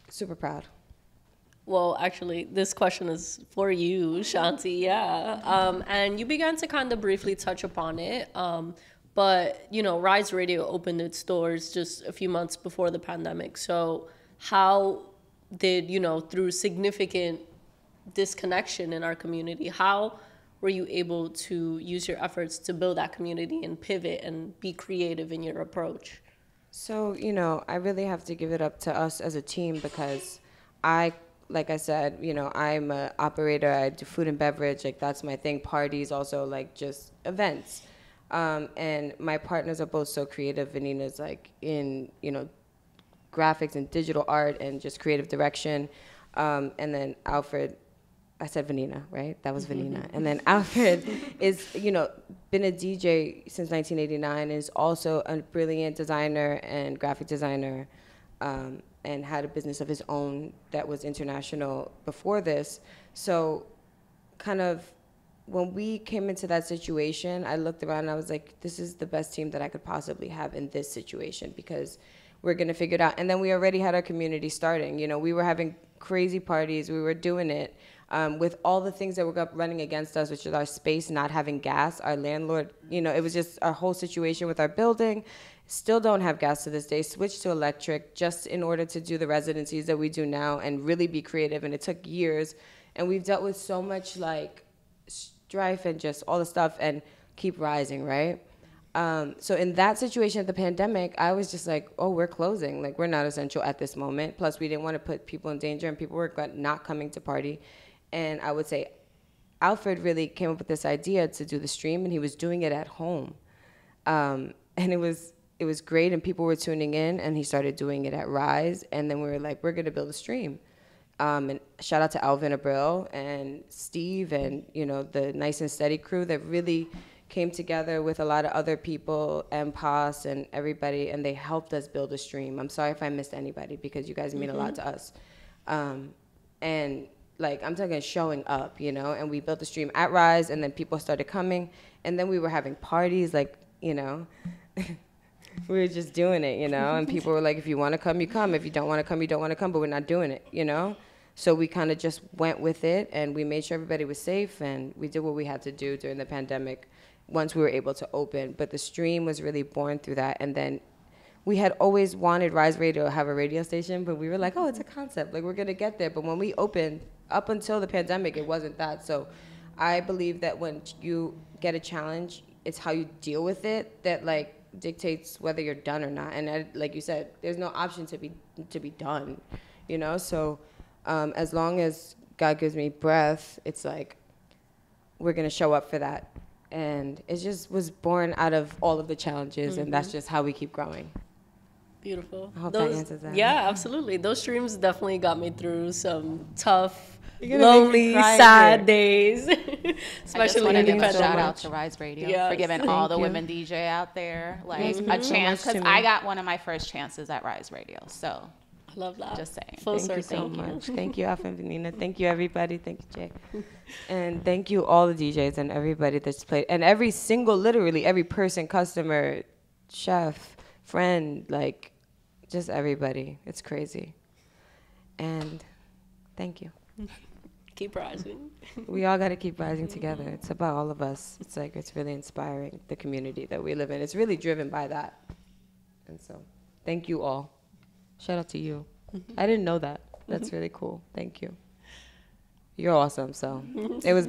super proud. Well, actually, this question is for you, Shawnti, yeah. And you began to kind of briefly touch upon it. But, you know, Rise Radio opened its doors just a few months before the pandemic. So how did, you know, through significant disconnection in our community, how were you able to use your efforts to build that community and pivot and be creative in your approach? So, you know, I really have to give it up to us as a team, because like I said, you know, I'm an operator. I do food and beverage. Like, that's my thing. Parties, also, like, just events. And my partners are both so creative. Vanina's, like, in, you know, graphics and digital art and just creative direction. And then Alfred, I said Vanina, right? That was Vanina. And then Alfred is, you know, been a DJ since 1989, and is also a brilliant designer and graphic designer, and had a business of his own that was international before this. So kind of when we came into that situation, I looked around and I was like, this is the best team that I could possibly have in this situation, because we're going to figure it out. And then we already had our community starting. You know, we were having crazy parties. We were doing it with all the things that were running against us, which is our space not having gas, our landlord, you know, it was just our whole situation with our building. Still don't have gas to this day, switched to electric just in order to do the residencies that we do now and really be creative. And it took years. And we've dealt with so much like strife and just all the stuff and keep rising, right? So in that situation of the pandemic, I was just like, oh, we're closing. Like, we're not essential at this moment. Plus, we didn't want to put people in danger, and people were not coming to party. And I would say Alfred really came up with this idea to do the stream, and he was doing it at home. And it was great, and people were tuning in, and he started doing it at Rise. And then we were like, we're going to build a stream. And shout out to Alvin Abril and Steve and, you know, the Nice and Steady crew that really came together with a lot of other people and Pos and everybody, and they helped us build a stream. I'm sorry if I missed anybody because you guys mean a lot to us. And like, I'm talking showing up, you know, and we built the stream at Rise, and then people started coming, and then we were having parties, like, you know, we were just doing it, you know, and people were like, if you want to come, you come. If you don't want to come, you don't want to come, but we're not doing it, you know? So we kind of just went with it, and we made sure everybody was safe, and we did what we had to do during the pandemic once we were able to open. But the stream was really born through that. And then we had always wanted Rise Radio to have a radio station, but we were like, oh, it's a concept. Like, we're going to get there. But when we opened, up until the pandemic, it wasn't that. So I believe that when you get a challenge, it's how you deal with it that, like, dictates whether you're done or not. And like you said, there's no option to be done, you know? So as long as God gives me breath, it's like, we're going to show up for that. And it just was born out of all of the challenges, and that's just how we keep growing. Beautiful. I hope that answers that. Yeah, absolutely. Those streams definitely got me through some tough, You're gonna lonely, make me cry sad here. days. I Especially just want to in the give a shout pandemic. out to Rise Radio Yes. for giving Thank all the you. women DJ out there like so a much chance, to because me. I got one of my first chances at Rise Radio. So I love that. just saying. Full Thank you circle. so much. Thank you, Alpha and Vanina. Thank you, everybody. Thank you, Jay. And thank you, all the DJs and everybody that's played. And every single, literally, every person, customer, chef, friend, like, just everybody. It's crazy. And thank you. Keep rising. We all got to keep rising together. It's about all of us. It's like, it's really inspiring, the community that we live in. It's really driven by that. And so, thank you all. Shout out to you. I didn't know that. That's really cool. Thank you. You're awesome. So it was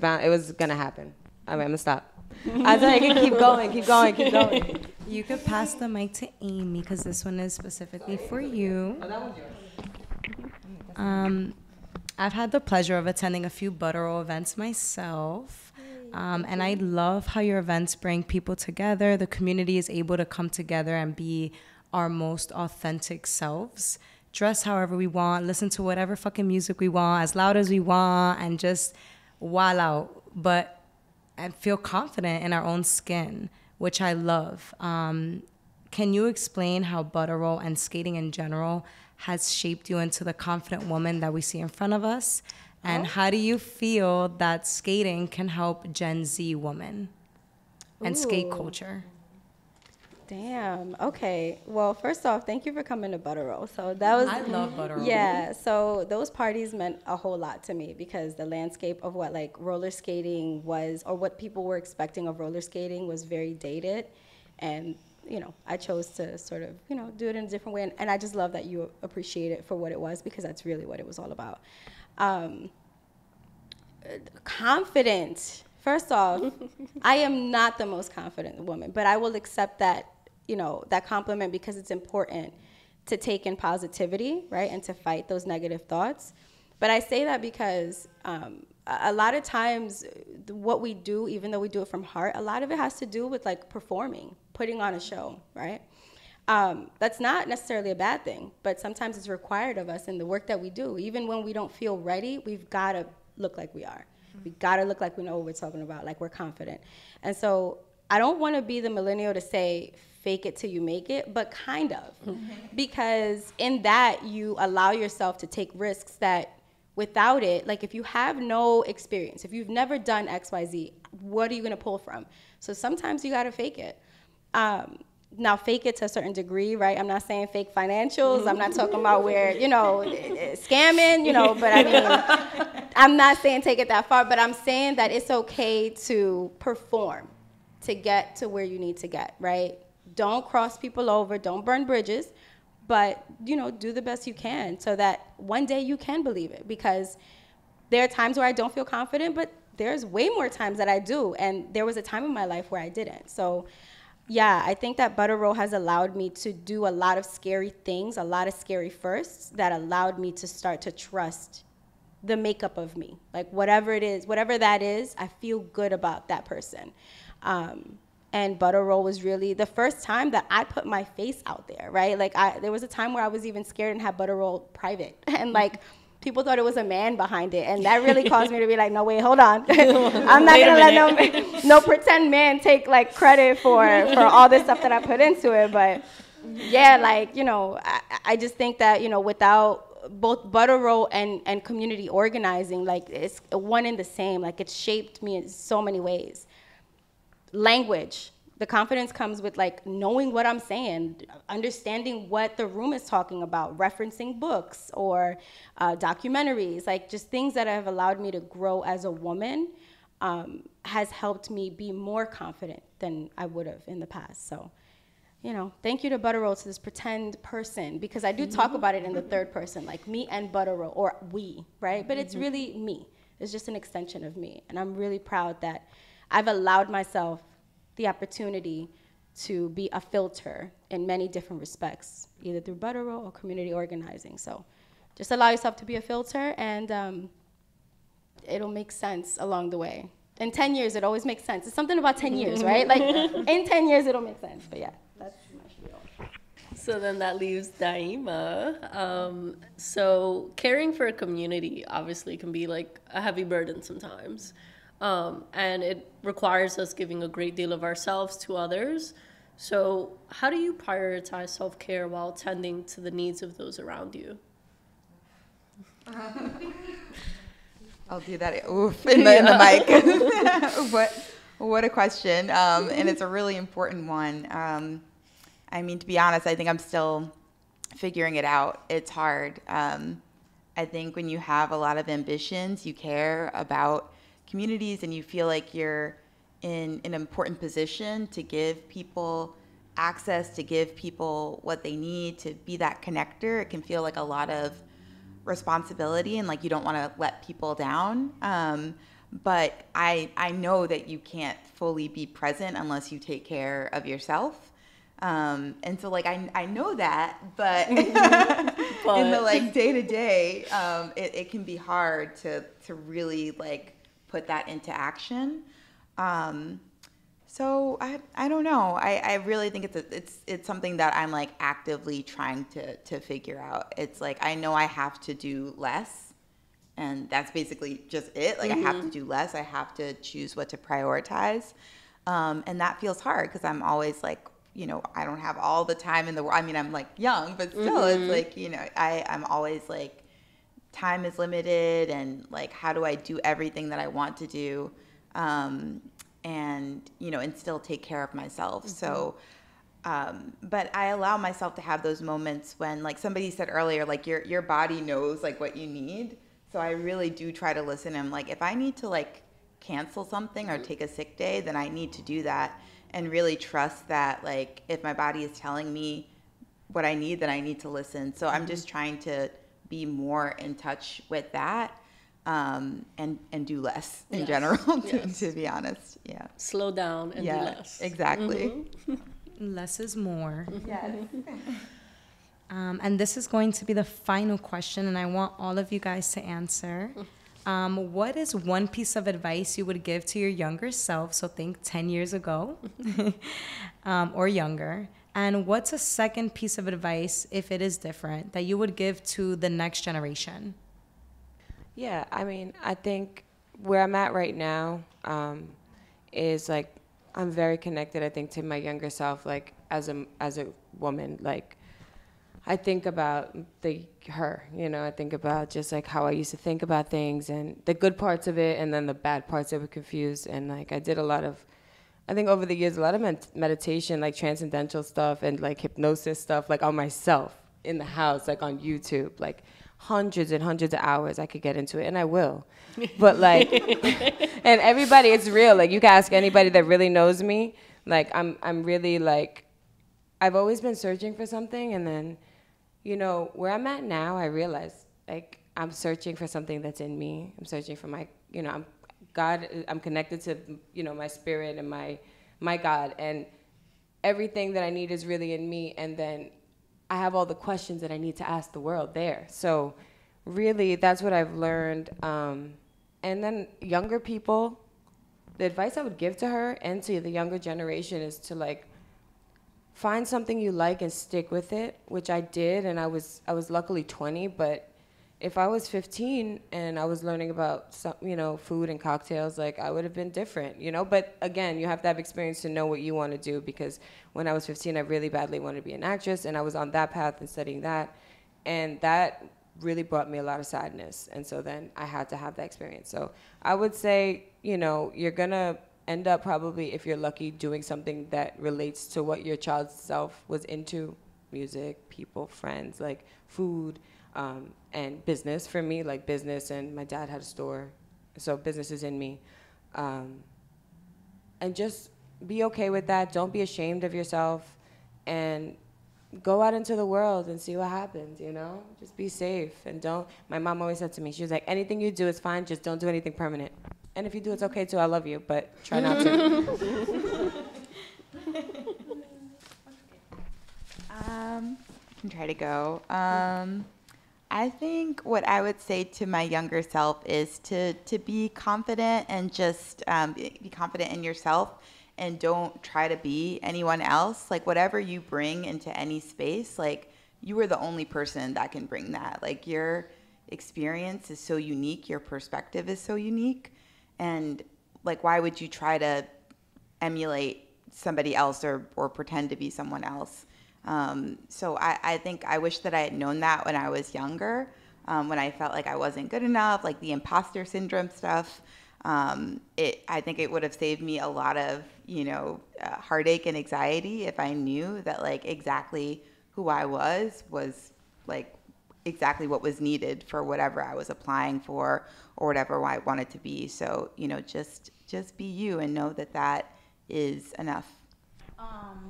gonna happen. I'm gonna stop. I thought I could keep going, keep going, keep going. You could pass the mic to Amy because this one is specifically for you. Oh, that one's yours. I've had the pleasure of attending a few Butterroll events myself. And I love how your events bring people together. The community is able to come together and be our most authentic selves. Dress however we want, listen to whatever fucking music we want, as loud as we want, and just wild out. But I feel confident in our own skin, which I love. Can you explain how Butterroll and skating in general has shaped you into the confident woman that we see in front of us? And how do you feel that skating can help Gen Z women and skate Ooh. culture? Damn. Okay. Well, first off, thank you for coming to Butterroll. So that was. I love Butterroll. Yeah. So those parties meant a whole lot to me because the landscape of what like roller skating was, or what people were expecting of roller skating, was very dated, and you know, I chose to sort of, you know, do it in a different way, and I just love that you appreciate it for what it was, because that's really what it was all about. Confident. First off, I am not the most confident woman, but I will accept that, you know, that compliment, because it's important to take in positivity, right, and to fight those negative thoughts. But I say that because a lot of times what we do, even though we do it from heart, a lot of it has to do with like performing, putting on a show, right? That's not necessarily a bad thing, but sometimes it's required of us in the work that we do. Even when we don't feel ready, we've got to look like we are. We got to look like we know what we're talking about, like we're confident. And so I don't want to be the millennial to say fake it till you make it, but kind of. Because in that, you allow yourself to take risks that without it, like if you have no experience, if you've never done X, Y, Z, what are you going to pull from? So sometimes you got to fake it. now fake it to a certain degree, right? I'm not saying fake financials. I'm not talking about where, you know, scamming, you know, but I mean, I'm not saying take it that far, but I'm saying that it's okay to perform to get to where you need to get, right? Don't cross people over, don't burn bridges, but, you know, do the best you can so that one day you can believe it, because there are times where I don't feel confident, but there's way more times that I do, and there was a time in my life where I didn't. So yeah, I think that Butter Roll has allowed me to do a lot of scary things, a lot of scary firsts that allowed me to start to trust the makeup of me. Like whatever it is, whatever that is, I feel good about that person. And Butter Roll was really the first time that I put my face out there, right? Like there was a time where I was even scared and had Butter Roll private. And like, people thought it was a man behind it, and that really caused me to be like, no, wait, hold on. I'm not gonna let no pretend man take like credit for all this stuff that I put into it. But yeah, like, you know, I just think that, you know, without both Butter Roll and community organizing, like it's one in the same. Like it shaped me in so many ways. Language. The confidence comes with like knowing what I'm saying, understanding what the room is talking about, referencing books or documentaries, like just things that have allowed me to grow as a woman has helped me be more confident than I would have in the past. So, you know, thank you to Butter Roll, to this pretend person, because I do talk about it in the third person, like me and Butter Roll, or we, right? But it's really me. It's just an extension of me. And I'm really proud that I've allowed myself the opportunity to be a filter in many different respects, either through Butter Roll or community organizing. So just allow yourself to be a filter, and it'll make sense along the way. In 10 years, it always makes sense. It's something about 10 years, right? Like in 10 years, it'll make sense. But yeah, that's my spiel. So then that leaves Dyeemah. So caring for a community obviously can be like a heavy burden sometimes. And it requires us giving a great deal of ourselves to others. So how do you prioritize self-care while tending to the needs of those around you? I'll do that in the mic. What a question. And it's a really important one. I mean, to be honest, I think I'm still figuring it out. It's hard. I think when you have a lot of ambitions, you care about communities, and you feel like you're in an important position to give people access, to give people what they need, to be that connector. It can feel like a lot of responsibility, and like you don't want to let people down. But I know that you can't fully be present unless you take care of yourself. And so like I know that, but in the like day to day, it can be hard to really like put that into action. So I don't know. I really think it's something that I'm like actively trying to figure out. It's like I know I have to do less, and that's basically just it. Like I have to do less. I have to choose what to prioritize, and that feels hard because I'm always like, you know, I don't have all the time in the world. I mean, I'm like young, but still, it's like, you know, I'm always like, time is limited, and like, how do I do everything that I want to do, and you know, and still take care of myself. So, but I allow myself to have those moments when, like somebody said earlier, like your body knows like what you need. So I really do try to listen. And like, if I need to like cancel something or take a sick day, then I need to do that, and really trust that like if my body is telling me what I need, then I need to listen. So I'm just trying to be more in touch with that, and do less in general, to be honest. Yeah. Slow down and do less. Exactly. Less is more. Yes. And this is going to be the final question, and I want all of you guys to answer. What is one piece of advice you would give to your younger self, so think 10 years ago, or younger? And what's a second piece of advice, if it is different, that you would give to the next generation? Yeah, I mean, I think where I'm at right now is like I'm very connected, I think, to my younger self, like as a woman. Like I think about her, you know, I think about just like how I used to think about things and the good parts of it and then the bad parts that were confused. And like I did a lot of I think over the years, a lot of meditation, like transcendental stuff and like hypnosis stuff, like on myself in the house, like on YouTube, like hundreds and hundreds of hours I could get into it, and I will. But like, and everybody, it's real. Like you can ask anybody that really knows me. Like I'm really like, I've always been searching for something, and then, you know, where I'm at now, I realize like I'm searching for something that's in me. I'm searching for my, you know, I'm connected to, you know, my spirit and my God, and everything that I need is really in me. And then I have all the questions that I need to ask the world there. So really, that's what I've learned. And then younger people, the advice I would give to her and to the younger generation is to like find something you like and stick with it, which I did, and I was luckily 20, but if I was 15 and I was learning about some, you know, food and cocktails, like I would have been different, you know. But again, you have to have experience to know what you want to do, because when I was 15, I really badly wanted to be an actress, and I was on that path and studying that, and that really brought me a lot of sadness. And so then I had to have that experience. So I would say, you know, you're gonna end up probably, if you're lucky, doing something that relates to what your child's self was into: music, people, friends, like food. And business for me, like business, and my dad had a store, so business is in me. And just be okay with that. Don't be ashamed of yourself, and go out into the world and see what happens, you know? Just be safe, and don't, my mom always said to me, she was like, anything you do is fine, just don't do anything permanent. And if you do, it's okay too, I love you, but try not to. I can try to go. I think what I would say to my younger self is to be confident, and just be confident in yourself, and don't try to be anyone else. Like whatever you bring into any space, like you are the only person that can bring that. Like your experience is so unique, your perspective is so unique, and like why would you try to emulate somebody else or pretend to be someone else? So I think I wish that I had known that when I was younger, when I felt like I wasn't good enough, like the imposter syndrome stuff. I think it would have saved me a lot of, you know, heartache and anxiety if I knew that like exactly who I was like exactly what was needed for whatever I was applying for or whatever I wanted to be. So, you know, just be you, and know that that is enough.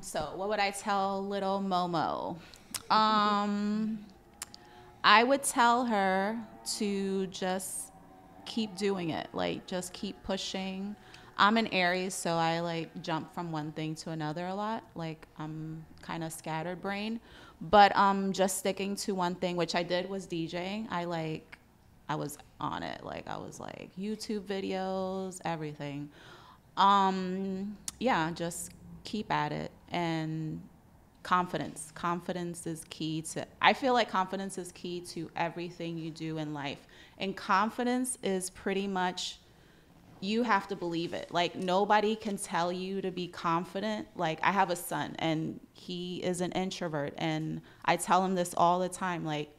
So what would I tell little Momo? I would tell her to just keep doing it. Like, just keep pushing. I'm an Aries, so I like jump from one thing to another a lot. Like I'm kind of scattered brain, but just sticking to one thing, which I did, was DJing. I was on it. Like I was like YouTube videos, everything. Yeah, just keep at it. And confidence is key to, I feel like confidence is key to everything you do in life. And confidence is pretty much, you have to believe it. Like nobody can tell you to be confident. Like I have a son and he is an introvert, and I tell him this all the time, like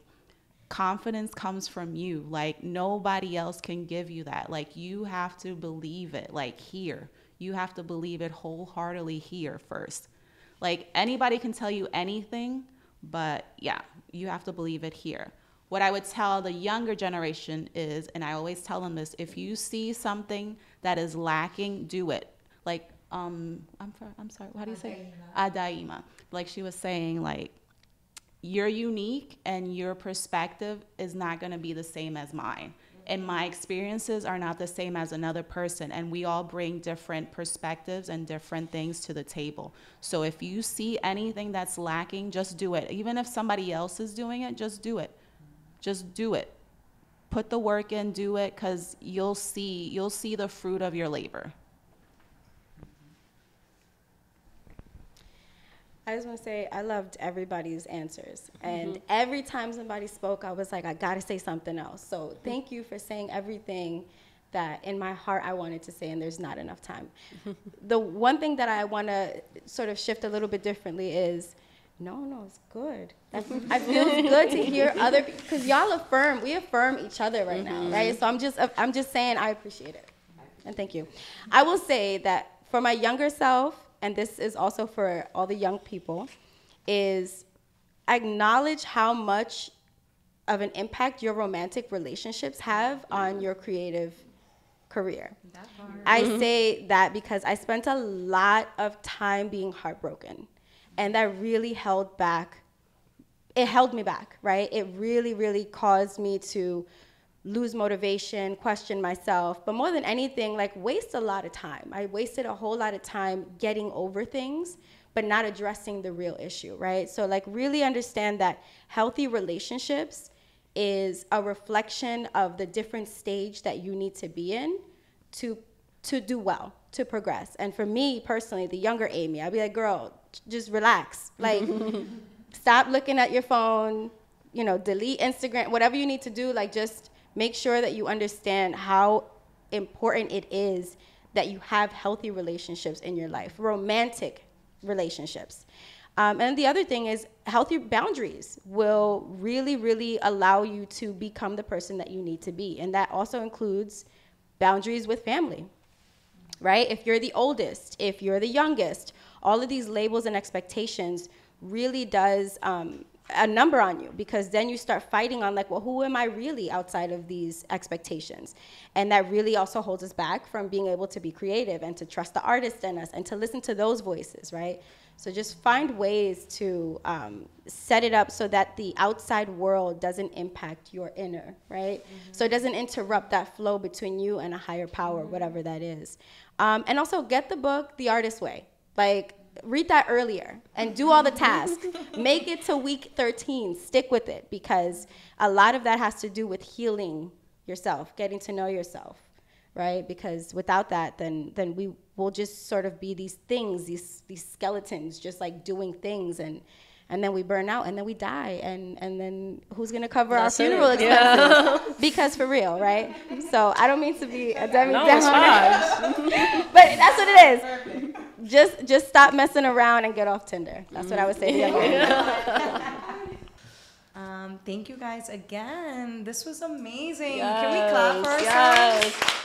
confidence comes from you. Like nobody else can give you that. Like you have to believe it. Like here, you have to believe it wholeheartedly here first. Like anybody can tell you anything, but yeah, you have to believe it here. What I would tell the younger generation is, and I always tell them this, if you see something that is lacking, do it. Like, I'm sorry, how do you say it? Dyeemah. Like she was saying, like, you're unique and your perspective is not gonna be the same as mine. And my experiences are not the same as another person. And we all bring different perspectives and different things to the table. So if you see anything that's lacking, just do it. Even if somebody else is doing it, just do it. Just do it. Put the work in, do it, because you'll see the fruit of your labor. I just want to say I loved everybody's answers. And every time somebody spoke, I was like, I got to say something else. So thank you for saying everything that in my heart I wanted to say, and there's not enough time. The one thing that I want to sort of shift a little bit differently is, no, it's good. I feel good to hear other, because we affirm each other right now, right? So I'm just saying I appreciate it, and thank you. I will say that for my younger self, and this is also for all the young people, is acknowledge how much of an impact your romantic relationships have on your creative career. I say that because I spent a lot of time being heartbroken, and that really held me back, right? It really, really caused me to lose motivation, question myself, but more than anything, like waste a lot of time. I wasted a whole lot of time getting over things, but not addressing the real issue, right? So like really understand that healthy relationships is a reflection of the different stage that you need to be in to do well, to progress. And for me personally, the younger Amy, I'd be like, girl, just relax. Like, stop looking at your phone, you know, delete Instagram, whatever you need to do, like just make sure that you understand how important it is that you have healthy relationships in your life, romantic relationships. And the other thing is healthy boundaries will really, really allow you to become the person that you need to be. And that also includes boundaries with family, right? If you're the oldest, if you're the youngest, all of these labels and expectations really does a number on you, because then you start fighting on like, well, who am I really outside of these expectations? And that really also holds us back from being able to be creative and to trust the artist in us and to listen to those voices, right? So just find ways to set it up so that the outside world doesn't impact your inner, right? So it doesn't interrupt that flow between you and a higher power, whatever that is. And also get the book, The Artist's Way. Like, read that earlier and do all the tasks. Make it to week 13. Stick with it, because a lot of that has to do with healing yourself, getting to know yourself, right? Because without that, then we will just sort of be these things, these skeletons, just like doing things, and then we burn out, and then we die, and then who's gonna cover our funeral expenses? Yeah. Because for real, right? So I don't mean to be a Debbie Downer, but that's what it is. Just stop messing around and get off Tinder. That's what I would say to young Thank you guys again. This was amazing. Yes. Can we clap for ourselves? Yes.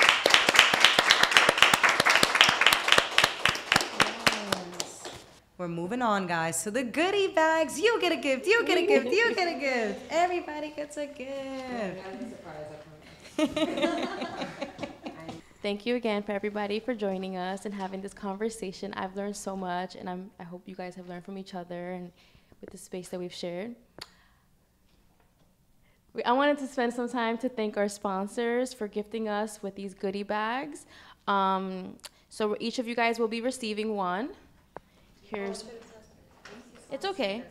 We're moving on, guys, to the goodie bags. You get a gift, you get a gift, you get a gift. Everybody gets a gift. Thank you again for everybody for joining us and having this conversation. I've learned so much, and I hope you guys have learned from each other and with the space that we've shared. I wanted to spend some time to thank our sponsors for gifting us with these goodie bags. So each of you guys will be receiving one. It's okay.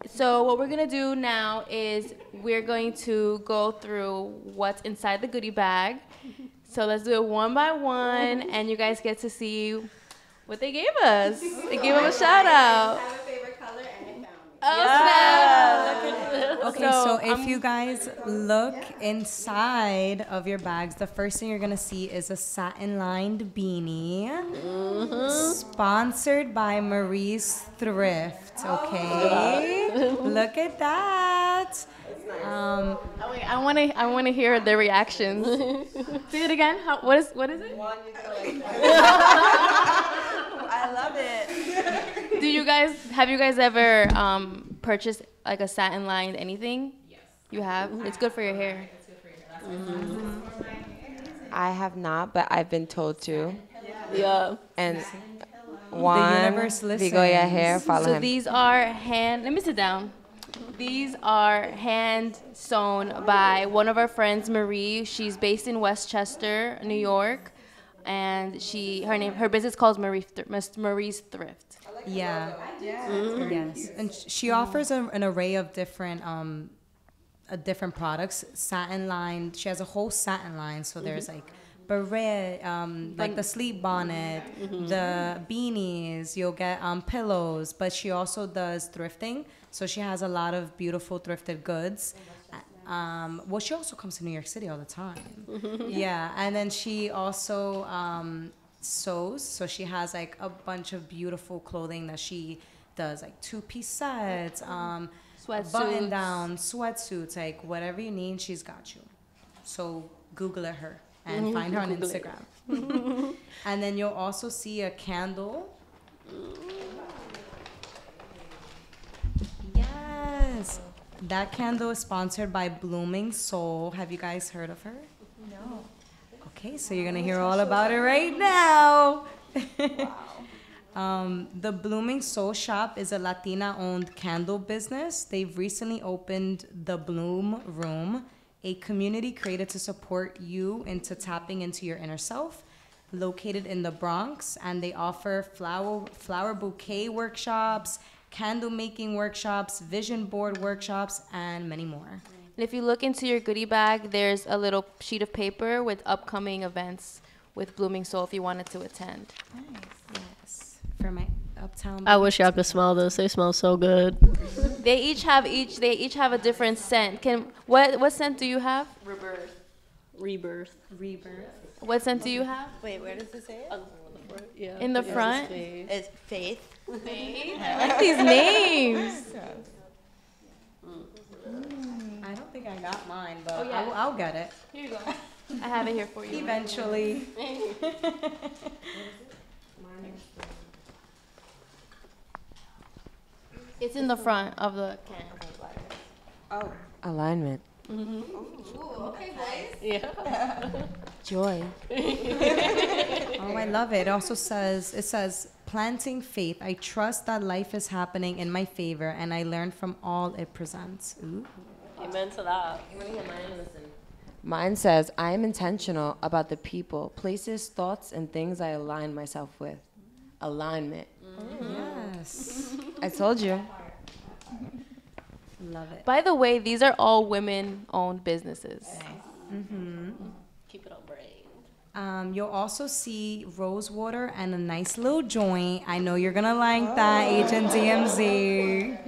So what we're gonna do now is we're going to go through what's inside the goodie bag. So let's do it one by one, and you guys get to see what they gave us. They gave them a shout out. I have a favorite color, and they found me. Oh, snap. Okay, so if you guys look inside of your bags, the first thing you're gonna see is a satin-lined beanie, sponsored by Marie's Thrift. Okay, look at that. Wait, I want to hear the reactions. Say it again. What is it? I love it. Have you guys ever purchased like a satin lined anything? Yes. You have? It's good for your hair. It's good for your hair. I have not, but I've been told to. Yeah. And Juan, Vigoya hair, follow him. So these are let me sit down. These are hand sewn by one of our friends, Marie. She's based in Westchester, New York, and her business calls Marie's Thrift. Yeah. Yes. And she offers an array of different different products, satin lined. She has a whole satin line. So there's like beret, like the sleep bonnet, the beanies. You'll get pillows, but she also does thrifting. So she has a lot of beautiful thrifted goods. Well, she also comes to New York City all the time. Yeah, and then she also sews. So she has like a bunch of beautiful clothing that she does, like 2-piece sets, button down, sweatsuits, like whatever you need, she's got you. So Google her and find her on Instagram. And then you'll also see a candle. Yes. That candle is sponsored by Blooming Soul. Have you guys heard of her? No. Okay, so you're gonna hear all about it right now. The Blooming Soul Shop is a Latina-owned candle business. They've recently opened the Bloom Room, a community created to support you into tapping into your inner self, located in the Bronx, and they offer flower bouquet workshops, candle making workshops, vision board workshops, and many more. And if you look into your goodie bag, there's a little sheet of paper with upcoming events with Blooming Soul if you wanted to attend. Yes, for my uptown. I wish y'all could smell this. They smell so good. They each have a different scent. What scent do you have? Rebirth. What scent do you have? Wait, where does it say it? Yeah. In the front? It's Faith. I like these names. I don't think I got mine, but I'll get it. Here you go. I have it here for you. Eventually. It's in the front of the can. Oh. Alignment. Okay, boys. Yeah. Joy. Oh, I love it. It says, planting faith. I trust that life is happening in my favor, and I learn from all it presents. Ooh. Amen to that. Mine says, I am intentional about the people, places, thoughts, and things I align myself with. Alignment. Yes. I told you. Love it. By the way, these are all women-owned businesses. Keep it on brain. You'll also see rose water and a nice little joint. I know you're gonna like that, Agent DMZ.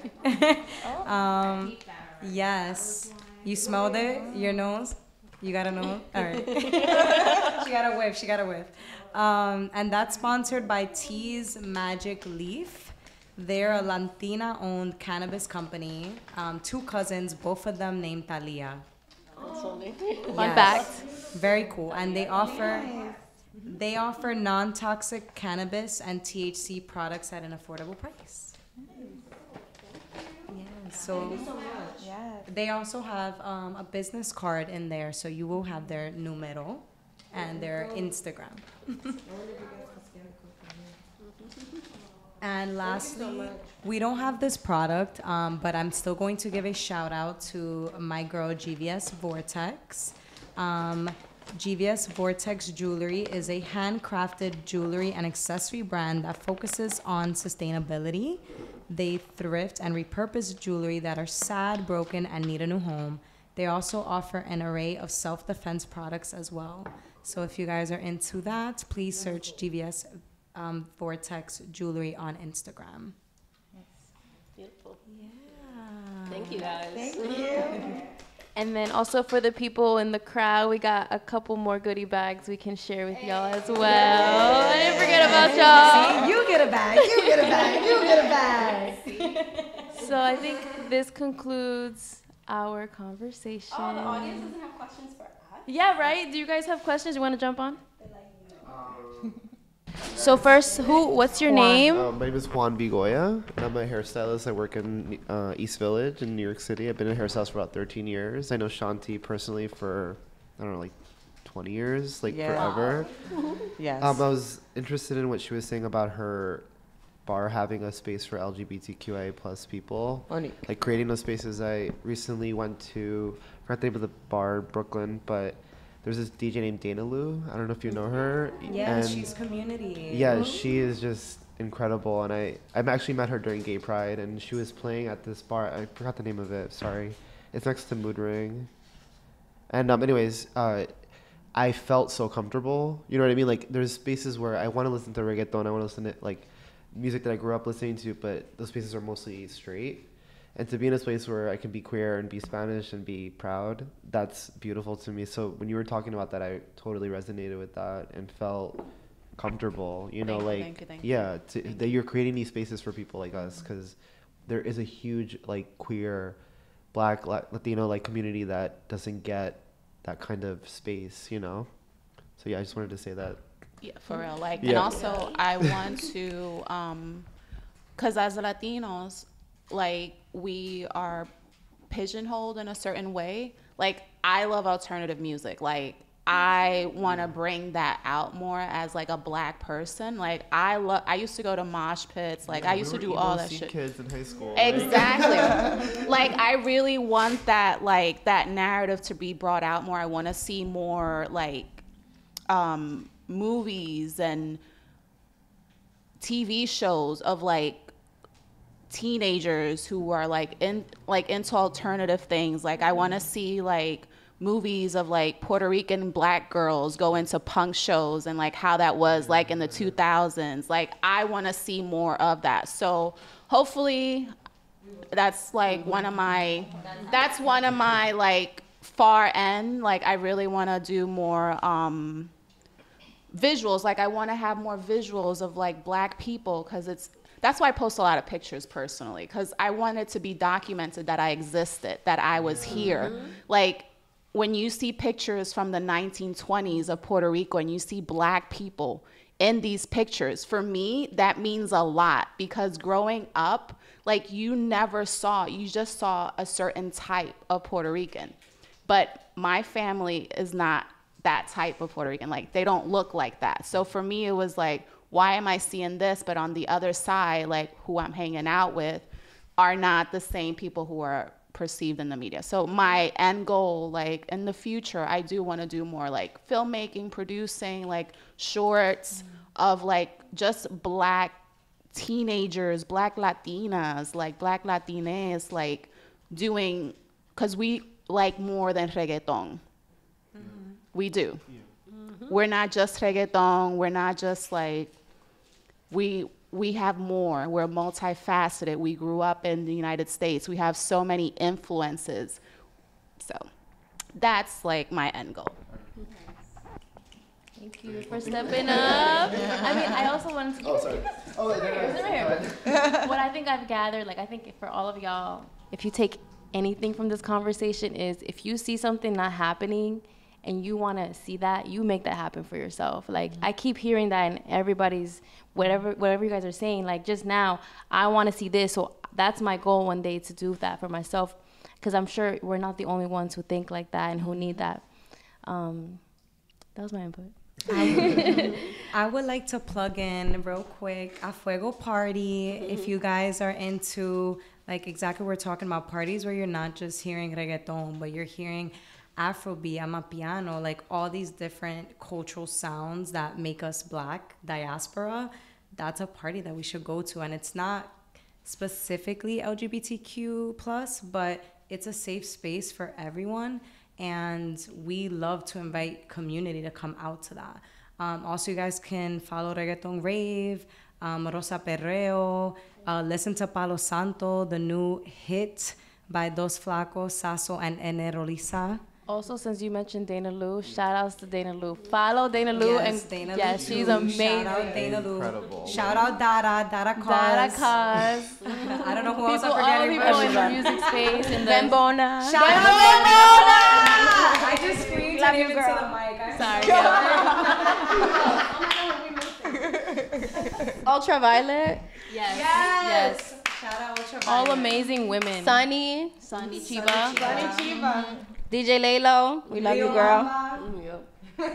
Yes. You smelled it? Your nose? You got a nose? All right. She got a whiff. And that's sponsored by Tea's Magic Leaf. They're a Latina-owned cannabis company. Two cousins, both of them named Talia. Fun fact. Very cool. And they offer non-toxic cannabis and THC products at an affordable price. Yeah, so they also have a business card in there, so you will have their numero and their Instagram. And lastly, we don't have this product, but I'm still going to give a shout out to my girl GVS Vortex. GVS Vortex Jewelry is a handcrafted jewelry and accessory brand that focuses on sustainability. They thrift and repurpose jewelry that are sad, broken, and need a new home. They also offer an array of self-defense products as well. So if you guys are into that, please search GVS Vortex Jewelry on Instagram. Beautiful. Yeah. Thank you guys. Thank you. And then also for the people in the crowd, we got a couple more goodie bags we can share with y'all as well. I didn't forget about y'all. See, you get a bag, you get a bag, you get a bag. So I think this concludes our conversation. Oh, the audience doesn't have questions for us? Yeah, right? Do you guys have questions? You want to jump on? So first, what's your name? My name is Juan Bigoya, and I'm a hairstylist. I work in East Village in New York City. I've been a hairstylist for about 13 years. I know Shawnti personally for, I don't know, like 20 years, like forever. Yes. I was interested in what she was saying about her bar having a space for LGBTQIA plus people. Funny. Like creating those spaces. I recently went to, I forgot the name of the bar in Brooklyn, but there's this DJ named Dana Lou. I don't know if you know her. Yeah, and she's community. yeah, she is just incredible. And I've actually met her during Gay Pride, and she was playing at this bar. I forgot the name of it. Sorry. It's next to Mood Ring. And anyways, I felt so comfortable. You know what I mean? Like there's spaces where I want to listen to reggaeton. I want to listen to like music that I grew up listening to, but those spaces are mostly straight. And to be in a place where I can be queer and be Spanish and be proud, that's beautiful to me. So when you were talking about that, I totally resonated with that and felt comfortable, you know, Thank you. yeah, that you're creating these spaces for people like us, because there is a huge like queer, Black, Latino like community that doesn't get that kind of space, you know. So yeah, I just wanted to say that. Yeah, for real. Like, and also I want to, because as Latinos, like, we are pigeonholed in a certain way. Like, I love alternative music. Like, I want to bring that out more as like a Black person. Like, I used to go to mosh pits. Like, I used to do all that shit. Kids in high school. Exactly. Like, I really want that, like, that narrative to be brought out more. I want to see more, like, movies and TV shows of like teenagers who are like into alternative things. Like, I want to see like movies of like Puerto Rican Black girls go into punk shows and like how that was like in the 2000s. Like, I want to see more of that. So hopefully that's like one of my like far end. Like, I really want to do more visuals. Like, I want to have more visuals of like Black people, because that's why I post a lot of pictures personally, because I want it to be documented that I existed, that I was here. Like, when you see pictures from the 1920s of Puerto Rico and you see Black people in these pictures, for me, that means a lot, because growing up, like, you just saw a certain type of Puerto Rican. But my family is not that type of Puerto Rican. Like, they don't look like that. So for me, it was like, why am I seeing this? But on the other side, like, who I'm hanging out with are not the same people who are perceived in the media. So my end goal, like, in the future, I do want to do more like filmmaking, producing, like shorts of like just Black teenagers, Black Latinas, like Black Latines, like doing, because we like more than reggaeton. We do. We're not just reggaeton. We're not just like, we have more. We're multifaceted. We grew up in the United States. We have so many influences. So that's like my end goal. Thank you for stepping up. I mean, I also wanted to. Oh, sorry. Oh, wait, no. What I think I've gathered, like, I think for all of y'all, if you take anything from this conversation, is if you see something not happening and you want to see that, you make that happen for yourself. Like, I keep hearing that in everybody's, whatever you guys are saying, like just now, I want to see this. So that's my goal one day, to do that for myself, because I'm sure we're not the only ones who think like that and who need that. That was my input. I would like to plug in real quick a Fuego party. If you guys are into, like, exactly what we're talking about, parties where you're not just hearing reggaeton, but you're hearing Afrobeat, Amapiano, like all these different cultural sounds that make us Black, diaspora, that's a party that we should go to. And it's not specifically LGBTQ+, but it's a safe space for everyone. And we love to invite community to come out to that. Also, you guys can follow Reggaeton Rave, Rosa Perreo, listen to Palo Santo, the new hit by Dos Flacos, Sasso, and Enerolisa. Also, since you mentioned Dana Lou, shout outs to Dana Lou. Follow Dana Lou, Yes, and Dana yeah, Lou she's too. amazing. Shout out Dana Lou. Incredible. Shout out Dara Cause. Dara Cause. I don't know who else I'm All the forgetting. people in the but- music space and the Bembona. Shout out Bembona! I just screamed Love and you, even girl. to the mic. Sorry. Ultraviolet. Yes. Shout out Ultraviolet. All amazing women. Sunny. Sunny Chiba. DJ Laylo. We love you, girl.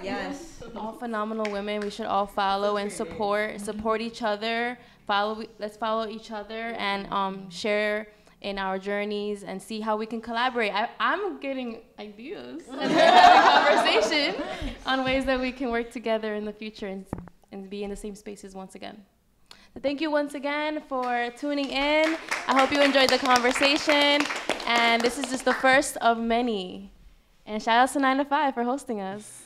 Yes. All phenomenal women. We should all follow and support each other. Let's follow each other and share in our journeys and see how we can collaborate. I'm getting ideas and having conversation on ways that we can work together in the future and be in the same spaces once again. So thank you once again for tuning in. I hope you enjoyed the conversation, and this is just the first of many. And shout out to 9 to 5 for hosting us.